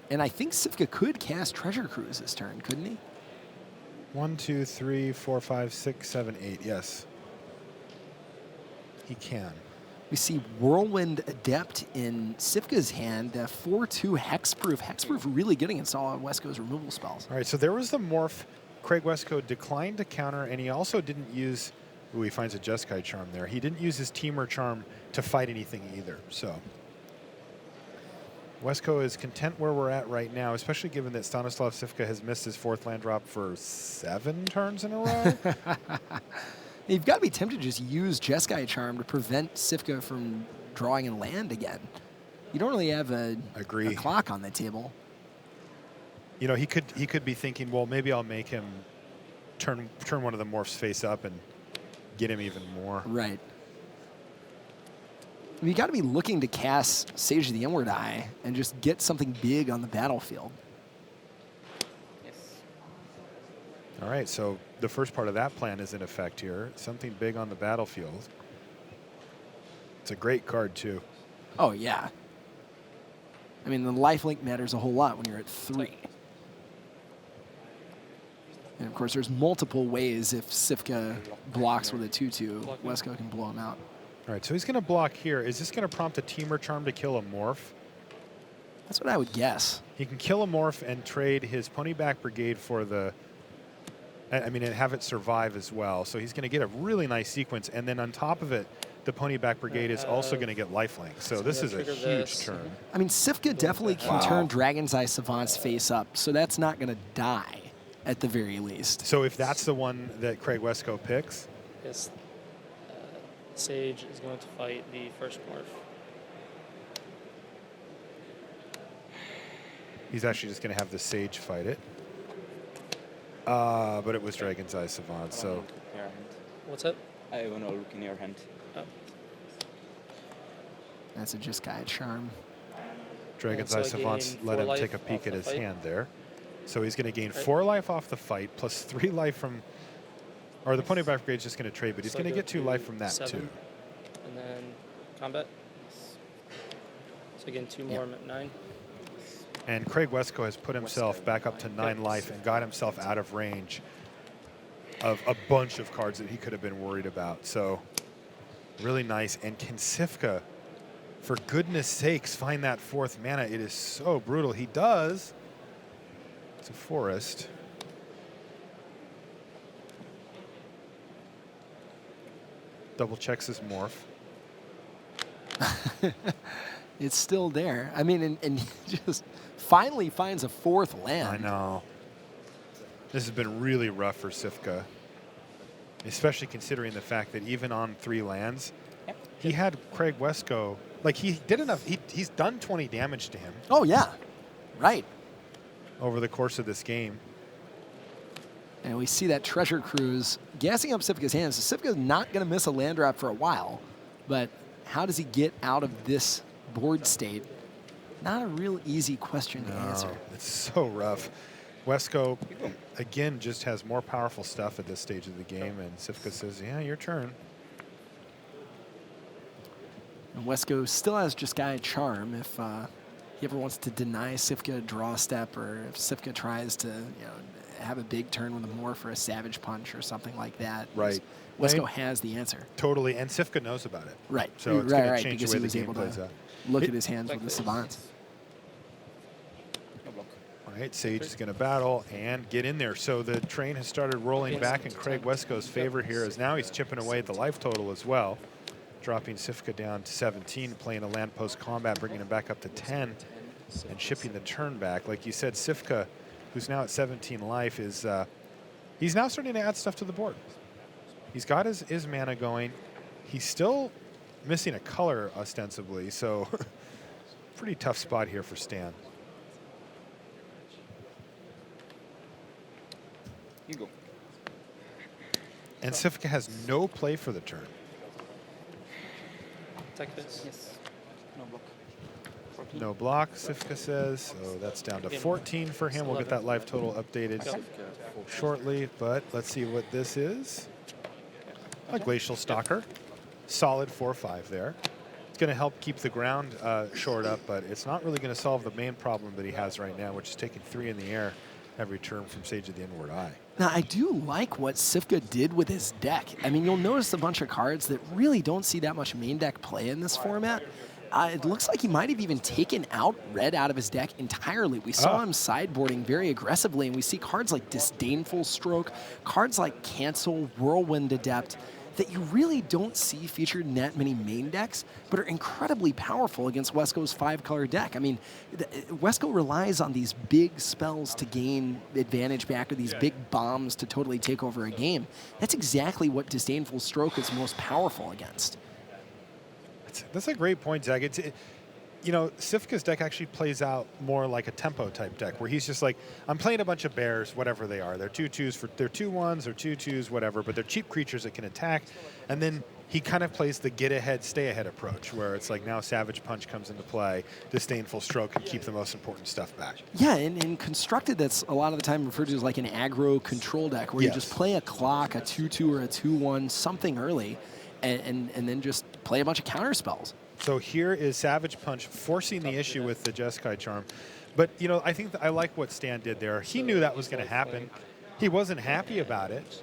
And I think Cifka could cast Treasure Cruise this turn, couldn't he? 1, 2, 3, 4, 5, 6, 7, 8. Yes. He can. We see Whirlwind Adept in Cifka's hand, 4/2 Hexproof. Hexproof really good against all of Wesco's removal spells. All right, so there was the morph. Craig Wesco declined to counter, and he also didn't use... Ooh, he finds a Jeskai Charm there. He didn't use his Teamer Charm to fight anything either, so... Wesco is content where we're at right now, especially given that Stanislav Cifka has missed his 4th land drop for 7 turns in a row. You've got to be tempted to just use Jeskai Charm to prevent Cifka from drawing in land again. You don't really have a clock on the table. You know, he could be thinking, well, maybe I'll make him turn one of the morphs face up and get him even more. Right. You got to be looking to cast Sage of the Inward Eye and just get something big on the battlefield. Yes. All right, so the first part of that plan is in effect here. Something big on the battlefield. It's a great card, too. Oh, yeah. I mean, the lifelink matters a whole lot when you're at 3. And, of course, there's multiple ways if Cifka blocks with a 2/2, Wesco can blow him out. All right, so he's going to block here. Is this going to prompt a Teamer Charm to kill a morph? That's what I would guess. He can kill a morph and trade his Ponyback Brigade for the... and have it survive as well. So he's going to get a really nice sequence. And then on top of it, the Ponyback Brigade is also going to get lifelink. So this is a huge turn. I mean, Cifka definitely can turn Dragon's Eye Savant's face up, so that's not going to die at the very least. So if that's the one that Craig Wesco picks... Yes. Sage is going to fight the first morph. He's actually just going to have the Sage fight it. But it was Dragon's Eye Savant, so... What's up? I want to look in your hand. Oh. That's a Jeskai Charm. Dragon's And Eye so I Savant gain let 4 him take a life peek off at the his fight. hand there. So he's going to gain 4 life off the fight, plus 3 life from... Or the Ponyback Brigade's just going to trade, but he's So going to go get 2 to life from that, 7, too. And then combat. So again, 2 more, I'm at 9. And Craig Wesco has put himself back up to 9 life and got himself out of range of a bunch of cards that he could have been worried about. So really nice. And can Cifka, for goodness sakes, find that 4th mana? It is so brutal. He does. It's a forest. Double checks his morph. It's still there. I mean, and he just finally finds a 4th land. I know. This has been really rough for Cifka, especially considering the fact that even on 3 lands, he had Craig Wesco. Like, he did enough. He's done 20 damage to him. Oh, yeah. Right. Over the course of this game. And we see that Treasure Cruise gassing up Cifka's hands. So Cifka's not going to miss a land drop for a while. But how does he get out of this board state? Not a real easy question to answer. It's so rough. Wesco, again, just has more powerful stuff at this stage of the game. And Cifka says, yeah, your turn. And Wesco still has Jeskai Charm if he ever wants to deny Cifka a draw step, or if Cifka tries to have a big turn with a morph or a Savage Punch or something like that. Right. Wesco has the answer. Totally, and Cifka knows about it. Right. So it's going to change because the way he was the game able plays to out. look at his hands with the Savants. All right, Sage is going to battle and get in there. So the train has started rolling back in Craig Wesco's favor here, as now he's chipping away at the life total as well. dropping Cifka down to 17, playing a land post combat, bringing him back up to 10, and shipping the turn back. Like you said, Cifka, who's now at 17 life, is he's now starting to add stuff to the board. He's got his mana going. He's still missing a color, ostensibly, so pretty tough spot here for Stan. You go. And Cifka has no play for the turn. Attack this. Yes. No block. 14. No block, Cifka says. So that's down to 14 for him. We'll get that life total updated shortly, but let's see what this is. A Glacial Stalker. Solid 4/5 there. It's going to help keep the ground shored up, but it's not really going to solve the main problem that he has right now, which is taking 3 in the air every turn from Sage of the Inward Eye. Now, I do like what Cifka did with his deck. I mean, you'll notice a bunch of cards that really don't see that much main deck play in this format. It looks like he might have even taken out red out of his deck entirely. We saw him sideboarding very aggressively, and we see cards like Disdainful Stroke, cards like Cancel, Whirlwind Adept, that you really don't see featured in that many main decks, but are incredibly powerful against Wesco's 5-color deck. I mean, Wesco relies on these big spells to gain advantage back, or these big bombs to totally take over a game. That's exactly what Disdainful Stroke is most powerful against. That's a great point, Zach. You know, Cifka's deck actually plays out more like a tempo type deck, where he's just like, I'm playing a bunch of bears, whatever they are. They're 2/2s for they're 2/1s or 2/2s, whatever, but they're cheap creatures that can attack. And then he kind of plays the get ahead, stay ahead approach, where it's like now Savage Punch comes into play, Disdainful Stroke can keep the most important stuff back. Yeah, and constructed, that's a lot of the time referred to as like an aggro control deck, where you just play a clock, a 2/2 or a 2/1, something early, and then just play a bunch of counter spells. So here is Savage Punch forcing the issue with the Jeskai Charm. But, you know, I think I like what Stan did there. He knew that was going to happen. He wasn't happy about it.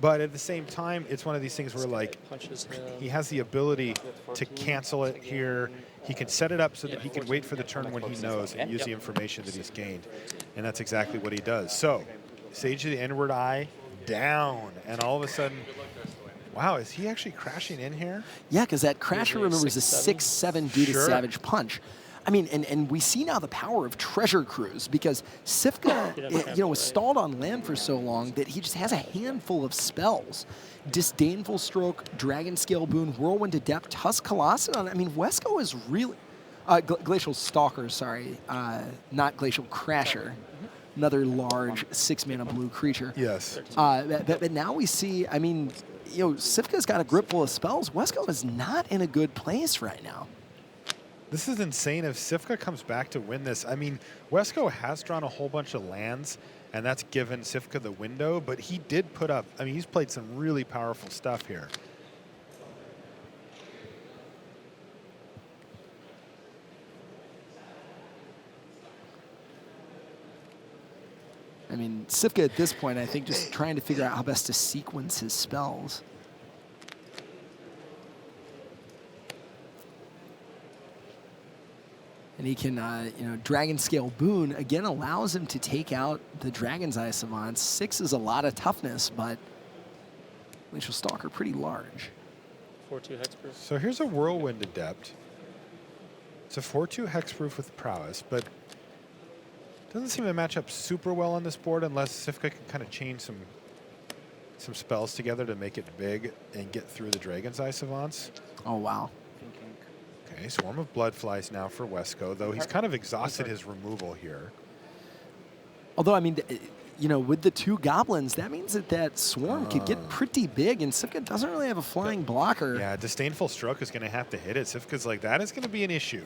But at the same time, it's one of these things where, like, he has the ability to cancel it here. He can set it up so that he can wait for the turn when he knows and use the information that he's gained. And that's exactly what he does. So, Sage of the Inward Eye down. And all of a sudden, wow, is he actually crashing in here? Yeah, because that Crasher, remember, is a 6/7 due to Savage Punch. I mean, and we see now the power of Treasure Cruise, because Cifka, was stalled on land for so long that he just has a handful of spells. Disdainful Stroke, Dragon Scale Boon, Whirlwind Adept, Tusk Colossadon. I mean, Wesco is really... Glacial Stalker, sorry, not Glacial Crasher. Another large 6-mana blue creature. Yes. But now we see, I mean, Cifka's got a grip full of spells. Wesco is not in a good place right now. This is insane if Cifka comes back to win this. I mean, Wesco has drawn a whole bunch of lands, and that's given Cifka the window, but he did put up, I mean, he's played some really powerful stuff here. I mean, Cifka at this point, I think, just trying to figure out how best to sequence his spells. And he can, Dragon Scale Boon, again, allows him to take out the Dragon's Eye Savants. 6 is a lot of toughness, but Glacial Stalker pretty large. 4/2 hexproof. So here's a Whirlwind Adept. It's a 4/2 hexproof with prowess, but doesn't seem to match up super well on this board unless Cifka can kind of chain some spells together to make it big and get through the Dragon's Eye Savants. Oh, wow. Okay, Swarm of Bloodflies now for Wesco, though he's kind of exhausted his removal here. Although, I mean, with the 2 goblins, that means that swarm could get pretty big, and Cifka doesn't really have a flying blocker. Yeah, Disdainful Stroke is going to have to hit it. Cifka's like, that is going to be an issue.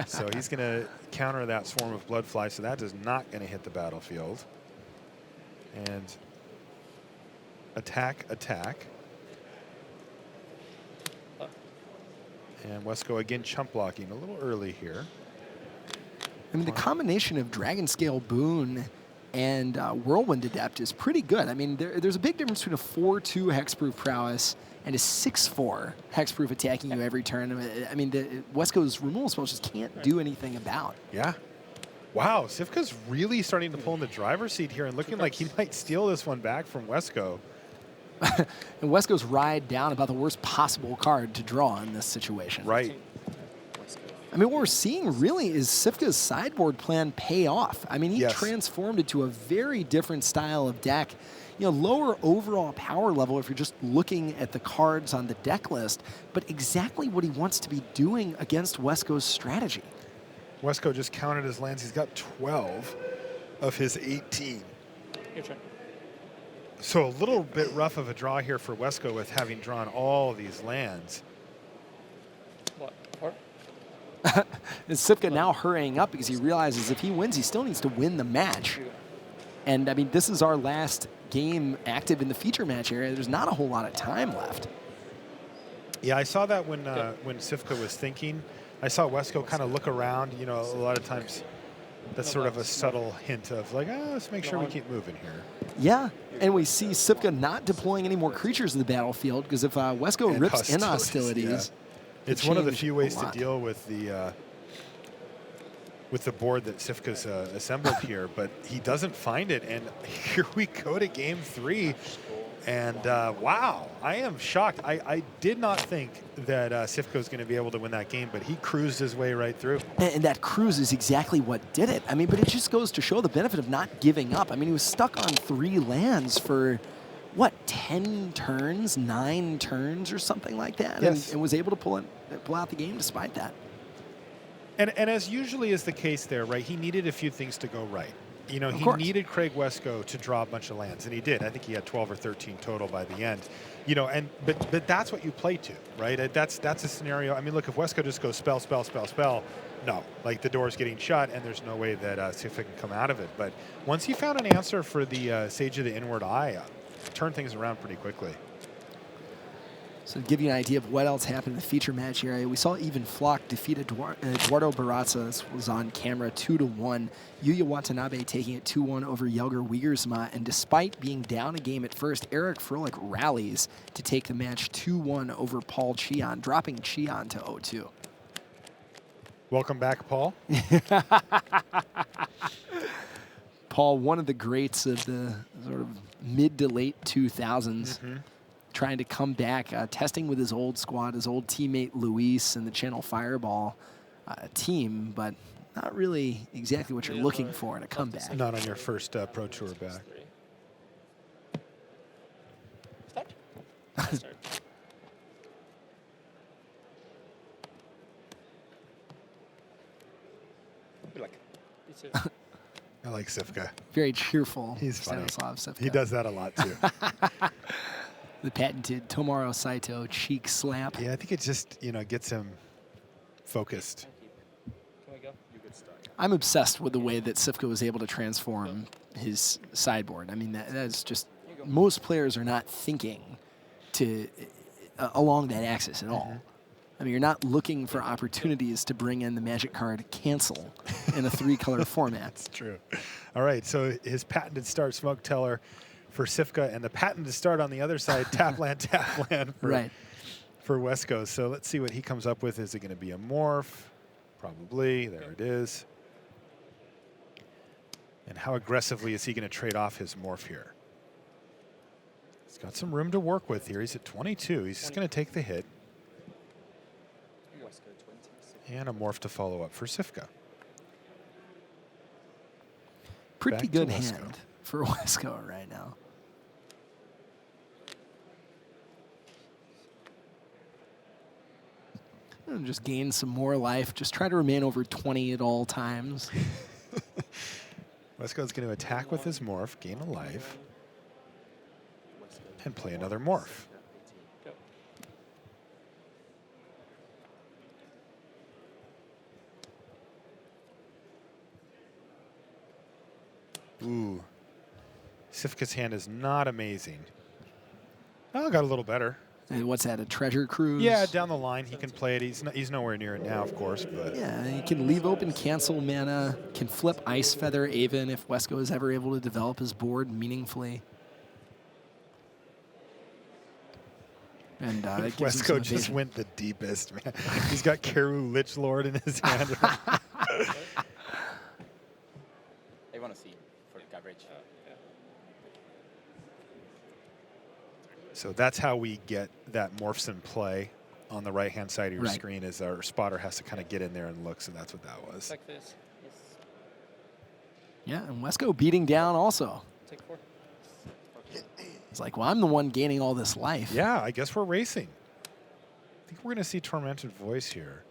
So he's going to counter that Swarm of Bloodfly, so that is not going to hit the battlefield. And attack. And Wesco again chump blocking a little early here. I mean, the combination of Dragon Scale Boon and Whirlwind Adept is pretty good. I mean, there's a big difference between a 4/2 hexproof prowess and a 6/4 hexproof attacking you every turn. I mean, Wesco's removal spells just can't do anything about. Yeah. Wow, Cifka's really starting to pull in the driver's seat here and looking like he might steal this one back from Wesco. And Wesco's ride down about the worst possible card to draw in this situation. Right. I mean, what we're seeing really is Cifka's sideboard plan pay off. I mean, he Yes. transformed it to a very different style of deck. You know, lower overall power level if you're just looking at the cards on the deck list, but exactly what he wants to be doing against Wesco's strategy. Wesco just counted his lands. He's got 12 of his 18. Your turn. So a little bit rough of a draw here for Wesco with having drawn all these lands. What? 4? And Cifka now hurrying up because he realizes if he wins, he still needs to win the match. And, I mean, this is our last game active in the feature match area. There's not a whole lot of time left. Yeah, I saw that when Cifka was thinking. I saw Wesco kind of look around. You know, a lot of times that's sort of a subtle hint of like, let's make sure we keep moving here. Yeah, and we see Cifka not deploying any more creatures in the battlefield because if Wesco And rips in hostilities, hostilities, It's one of the change few a ways to lot. deal with the board that Cifka's assembled here, but he doesn't find it. And here we go to game 3. And wow, I am shocked. I did not think that Cifka was going to be able to win that game, but he cruised his way right through. And that cruise is exactly what did it. I mean, but it just goes to show the benefit of not giving up. I mean, he was stuck on 3 lands for, what, 10 turns, 9 turns or something like that, Yes. and was able to pull out the game despite that. And as usually is the case there, right, he needed a few things to go right. You know, he course. needed Craig Wesco to draw a bunch of lands, and he did. I think he had 12 or 13 total by the end. You know, but that's what you play to, right? That's a scenario. I mean, look, if Wesco just goes spell, spell, spell, spell, no. Like, the door's getting shut, and there's no way that Cifka can come out of it. But once he found an answer for the Sage of the Inward Eye, turned things around pretty quickly. So to give you an idea of what else happened in the feature match area, we saw even Flock defeat Eduardo Barraza. This was on camera 2-1. Yuya Watanabe taking it 2-1 over Jelger Wiegersma. And despite being down a game at first, Eric Froelich rallies to take the match 2-1 over Paul Cheon, dropping Cheon to 0-2. Welcome back, Paul. Paul, one of the greats of the sort of mid to late 2000s. Trying to come back, testing with his old squad, his old teammate Luis and the Channel Fireball team, but not really exactly what you're looking for in a comeback. Not on your first Pro Tour back. 3. Start. Good luck. You too. I like Cifka. Very cheerful. He's funny. Stanislav Cifka. He does that a lot, too. The patented Tomaro Saito cheek slap. Yeah, I think it just, you know, gets him focused. Can we go? I'm obsessed with the way that Cifka was able to transform his sideboard. I mean, that's just, most players are not thinking to along that axis at all. I mean, you're not looking for opportunities to bring in the magic card cancel in a 3-color format. That's true. All right, so his patented start Smoke Teller for Cifka, and the patented start on the other side, tap land for Wesco. So let's see what he comes up with. Is it going to be a morph? Probably. There it is. And how aggressively is he going to trade off his morph here? He's got some room to work with here. He's at 22. He's just going to take the hit. And a morph to follow up for Cifka. Pretty Back to good Wesco. hand for Wesco right now. And just gain some more life. Just try to remain over 20 at all times. Wesco's going to attack with his morph, gain a life, and play another morph. Ooh. Cifka's hand is not amazing. Oh, got a little better. And what's that, a treasure cruise? Yeah, down the line he can play it. He's nowhere near it now, of course, but Yeah, he can leave open cancel mana, can flip Ice Feather Aven if Wesco is ever able to develop his board meaningfully. And it gives him some Wesco just evasion. went the deepest, man. He's got Keru Lich Lord in his hand. I want to see for the coverage. So that's how we get that morphs in play on the right-hand side of your Right. screen is our spotter has to kind of get in there and look, so that's what that was. Check this. Yes. Yeah, and Wesco beating down also. Take 4. It's like, well, I'm the one gaining all this life. Yeah, I guess we're racing. I think we're going to see Tormented Voice here.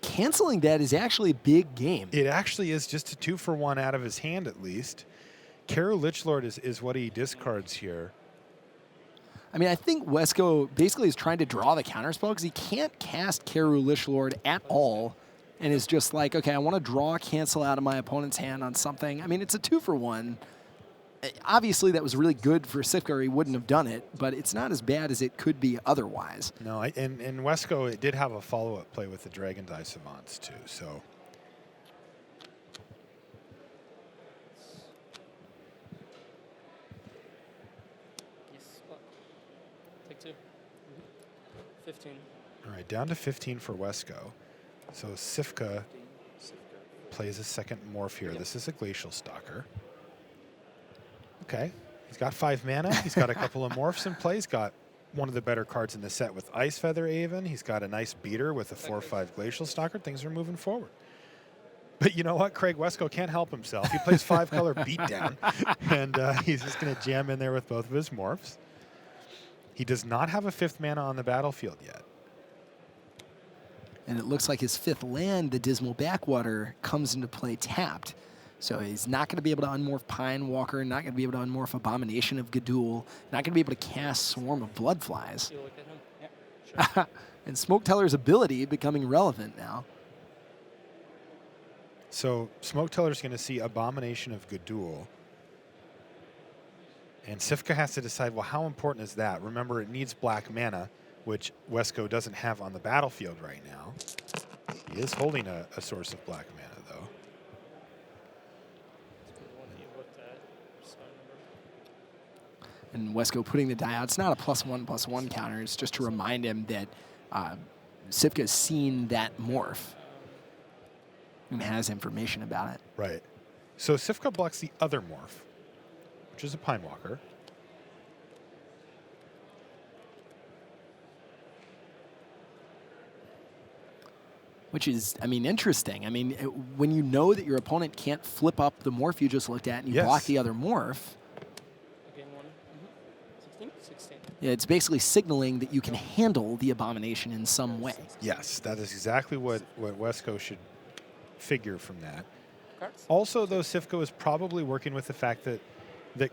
Canceling that is actually a big game. It actually is just a 2-for-1 out of his hand at least. Karu Lichlord is what he discards here. I mean, I think Wesco basically is trying to draw the counterspell because he can't cast Karu Lichlord at all and is just like, okay, I want to draw a cancel out of my opponent's hand on something. I mean, it's a 2-for-1. Obviously, that was really good for Cifka, or he wouldn't have done it, but it's not as bad as it could be otherwise. No, and Wesco, it did have a follow-up play with the Dragon's Eye Savants too, so. Yes. Take 2. 15. All right, down to 15 for Wesco. So Cifka plays a second morph here. This is a Glacial Stalker. Okay, he's got 5 mana. He's got a couple of morphs in play. He's got one of the better cards in the set with Ice Feather Aven. He's got a nice beater with a 4/5 Glacial Stalker. Things are moving forward. But you know what? Craig Wesco can't help himself. He plays 5-color Beatdown, and he's just going to jam in there with both of his morphs. He does not have a 5th mana on the battlefield yet. And it looks like his 5th land, the Dismal Backwater, comes into play tapped. So he's not going to be able to unmorph Pine Walker, not going to be able to unmorph Abomination of Gadul, not going to be able to cast Swarm of Bloodflies. You look at him. Yeah. Sure. And Smoke Teller's ability becoming relevant now. So Smoke Teller's going to see Abomination of Gadul. And Cifka has to decide, well, how important is that? Remember, it needs black mana, which Wesco doesn't have on the battlefield right now. He is holding a source of black mana, though. The one that you looked at. So I remember. And Wesco putting the die out. It's not a +1/+1 counter. It's just to remind him that Cifka's seen that morph and has information about it. Right. So Cifka blocks the other morph, which is a Pine Walker. Which is, I mean, interesting. I mean, when you know that your opponent can't flip up the morph you just looked at and you Yes. block the other morph, Game 1. 16? 16. yeah, it's basically signaling that you can handle the Abomination in some way. Yes, that is exactly what Wesco should figure from that. Cards? Also, though, Cifka is probably working with the fact that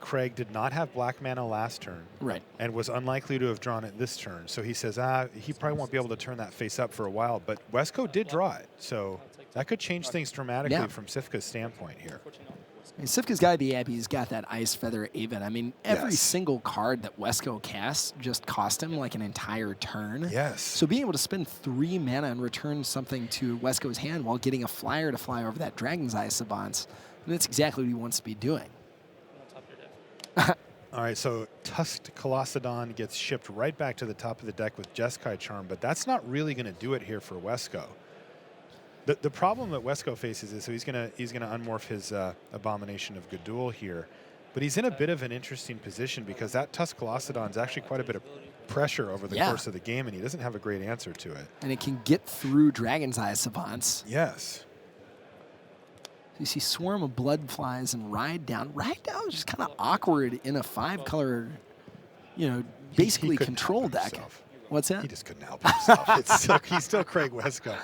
Craig did not have black mana last turn Right. and was unlikely to have drawn it this turn. So he says, he probably won't be able to turn that face up for a while. But Wesco did draw it, so that could change things dramatically Yeah. from Cifka's standpoint here. 14. I mean, Cifka's got to be happy he's got that Ice Feather Aven. I mean, every Yes. single card that Wesco casts just cost him like an entire turn. Yes. So being able to spend 3 mana and return something to Wesco's hand while getting a flyer to fly over that Dragon's Eye Savants, that's exactly what he wants to be doing. On top of your deck. All right, so Tusked Colossadon gets shipped right back to the top of the deck with Jeskai Charm, but that's not really going to do it here for Wesco. The problem that Wesco faces is so he's gonna unmorph his Abomination of Gadul here, but he's in a bit of an interesting position because that Tusked Colossadon is actually quite a bit of pressure over the Yeah. course of the game, and he doesn't have a great answer to it. And it can get through Dragon's Eye Savants. Yes. You see Swarm of Bloodflies and Ride Down. Ride Down is just kind of awkward in a 5-color, basically He couldn't control help deck. himself. What's that? He just couldn't help himself. He's still Craig Wesco.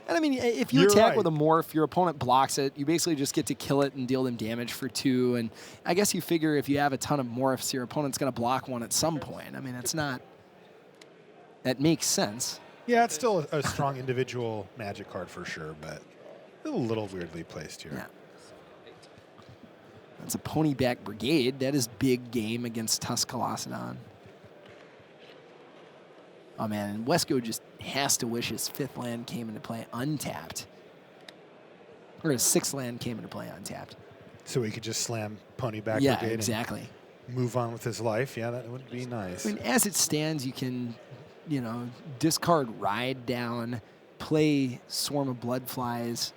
And I mean, if you You're attack right. with a morph, your opponent blocks it. You basically just get to kill it and deal them damage for 2. And I guess you figure if you have a ton of morphs, your opponent's going to block one at some point. I mean, it's not. That makes sense. Yeah, it's still a strong individual Magic card for sure, but a little weirdly placed here. Yeah. That's a Ponyback Brigade. That is big game against Tusk Colossadon. Oh, man. And Wesco just has to wish his 5th land came into play untapped. Or his 6th land came into play untapped. So he could just slam Ponyback Yeah, Brigade exactly. and move on with his life. Yeah, that would be nice. I mean, as it stands, you can, discard Ride Down, play Swarm of Bloodflies,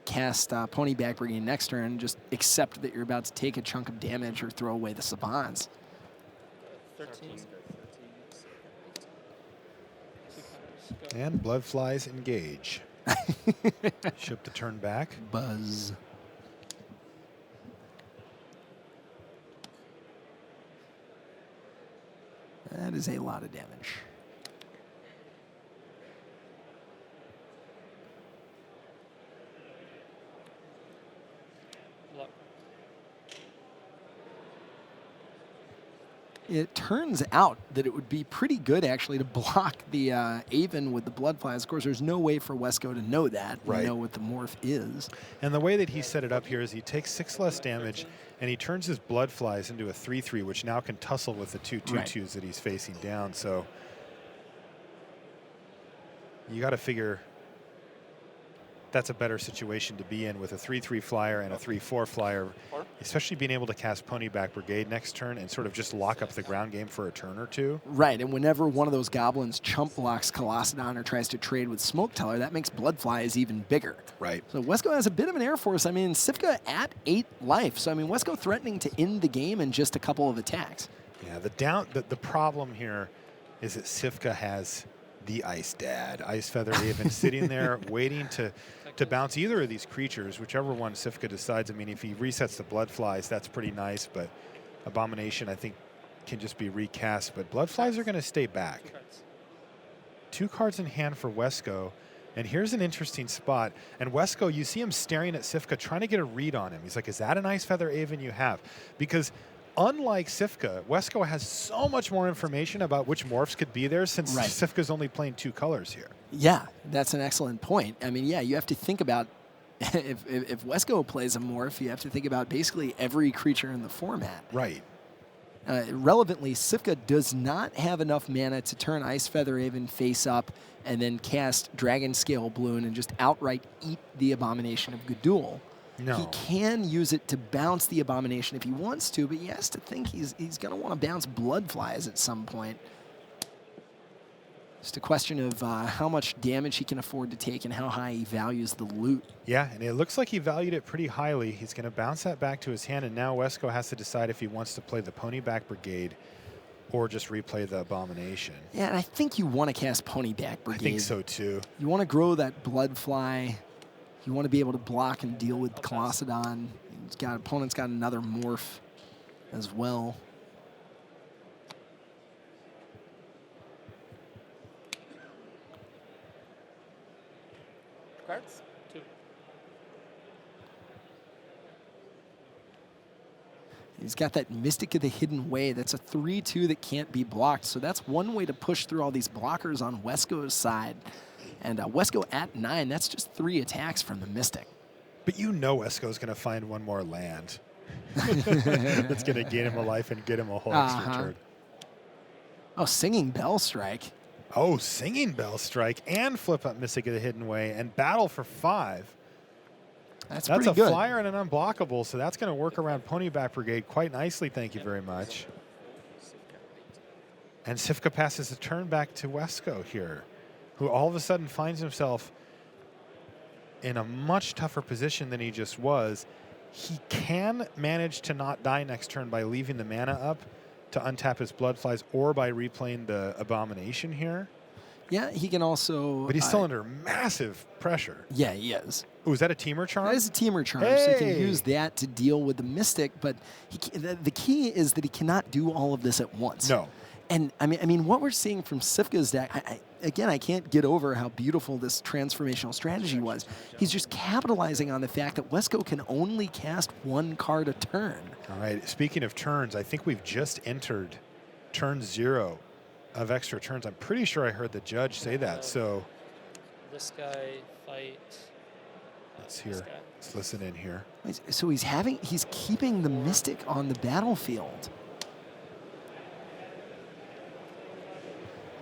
cast Ponyback Brigade next turn, and just accept that you're about to take a chunk of damage or throw away the Savants. 13. 2 counters. Go. And blood flies engage. Ship the turn back. Buzz. That is a lot of damage. Luck. It turns out that it would be pretty good, actually, to block the Aven with the blood flies. Of course, there's no way for Wesco to know that, Right. know what the morph is. And the way that he set it up here is he takes 6 less damage, and he turns his blood flies into a 3/3, which now can tussle with the 2/2/2s that he's facing down. So you got to figure that's a better situation to be in with a 3/3 flyer and a 3/4 flyer, especially being able to cast Ponyback Brigade next turn and sort of just lock up the ground game for a turn or two. Right, and whenever one of those goblins chump blocks Colossadon or tries to trade with Smoke Teller, that makes blood flies even bigger. Right. So Wesco has a bit of an air force. I mean, Cifka at 8 life. So, I mean, Wesco threatening to end the game in just a couple of attacks. Yeah, the problem here is that Cifka has the Ice Dad, Ice Feather Haven, sitting there waiting to bounce either of these creatures, whichever one Cifka decides. I mean, if he resets the blood flies, that's pretty nice, but Abomination, I think, can just be recast. But blood flies are going to stay back. 2 cards. 2 cards in hand for Wesco. And here's an interesting spot. And Wesco, you see him staring at Cifka, trying to get a read on him. He's like, is that an Ice Feather Haven you have? Because unlike Cifka, Wesco has so much more information about which morphs could be there since Right. Cifka's only playing 2 colors here. Yeah, that's an excellent point. I mean, yeah, you have to think about, if Wesco plays a morph, you have to think about basically every creature in the format. Right. Relevantly, Cifka does not have enough mana to turn Ice Feather Haven face up and then cast Dragon Scale Balloon and just outright eat the Abomination of Gudul. No. He can use it to bounce the Abomination if he wants to, but he has to think he's going to want to bounce blood flies at some point. Just a question of how much damage he can afford to take and how high he values the loot. Yeah, and it looks like he valued it pretty highly. He's going to bounce that back to his hand, and now Wesco has to decide if he wants to play the Ponyback Brigade or just replay the Abomination. Yeah, and I think you want to cast Ponyback Brigade. I think so, too. You want to grow that blood fly. You want to be able to block and deal with Colossadon. Opponent's got another morph as well. Cards? 2. He's got that Mystic of the Hidden Way. That's a 3/2 that can't be blocked. So that's one way to push through all these blockers on Wesco's side. And Wesco at 9, that's just 3 attacks from the Mystic. But you know Wesco's going to find one more land. That's going to gain him a life and get him a whole extra turn. Oh, Singing Bell Strike. Oh, Singing Bell Strike and flip up Mystic of the Hidden Way and battle for 5. That's That's pretty a good. flyer and an unblockable, so that's going to work around Ponyback Brigade quite nicely, thank you very much. And Cifka passes the turn back to Wesco here, who all of a sudden finds himself in a much tougher position than he just was. He can manage to not die next turn by leaving the mana up to untap his blood flies or by replaying the Abomination here. Yeah, he can also... But he's still under massive pressure. Yeah, he is. Oh, is that a Teamer Charm? That is a Teamer Charm, so he can Hey! use that to deal with the Mystic, but the key is that he cannot do all of this at once. No. And I mean, what we're seeing from Cifka's deck, again, I can't get over how beautiful this transformational strategy was. He's just capitalizing on the fact that Wesco can only cast 1 card a turn. All right, speaking of turns, I think we've just entered turn 0 of extra turns. I'm pretty sure I heard the judge say that, so This guy fight. let's This hear. guy. Let's listen in here. So he's keeping the Mystic on the battlefield.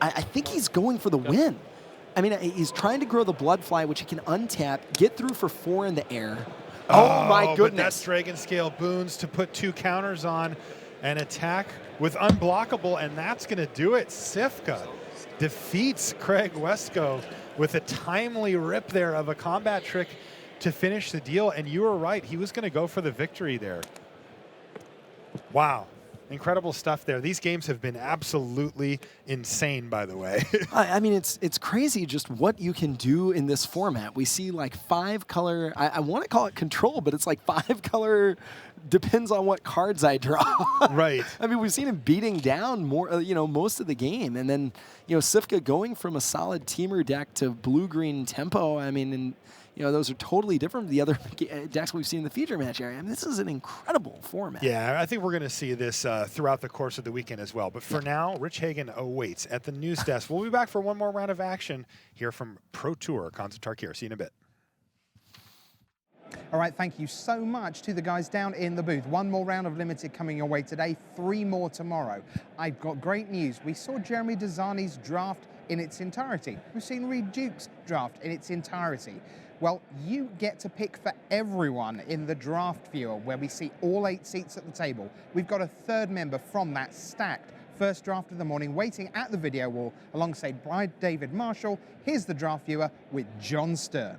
I think he's going for the win. I mean, he's trying to grow the blood fly, which he can untap, get through for 4 in the air. Oh my But goodness. that's Dragon Scale Boons to put 2 counters on and attack with unblockable, and that's going to do it. Cifka defeats Craig Wesco with a timely rip there of a combat trick to finish the deal, and you were right. He was going to go for the victory there. Wow. Incredible stuff there. These games have been absolutely insane, by the way. I mean, it's crazy just what you can do in this format. We see like 5-color, I want to call it control, but it's like 5-color, depends on what cards I draw. Right. I mean, we've seen him beating down more, most of the game. And then, Cifka going from a solid teamer deck to blue-green tempo. I mean, and those are totally different from the other decks we've seen in the feature match area. I mean, this is an incredible format. Yeah, I think we're going to see this throughout the course of the weekend as well. But for now, Rich Hagan awaits at the news desk. We'll be back for one more round of action here from Pro Tour Cons of Tarkir. See you in a bit. All right, thank you so much to the guys down in the booth. One more round of Limited coming your way today, 3 more tomorrow. I've got great news. We saw Jeremy Desani's draft in its entirety. We've seen Reed Duke's draft in its entirety. Well, you get to pick for everyone in the draft viewer where we see all 8 seats at the table. We've got a third member from that stacked first draft of the morning waiting at the video wall alongside David Marshall. Here's the draft viewer with John Stern.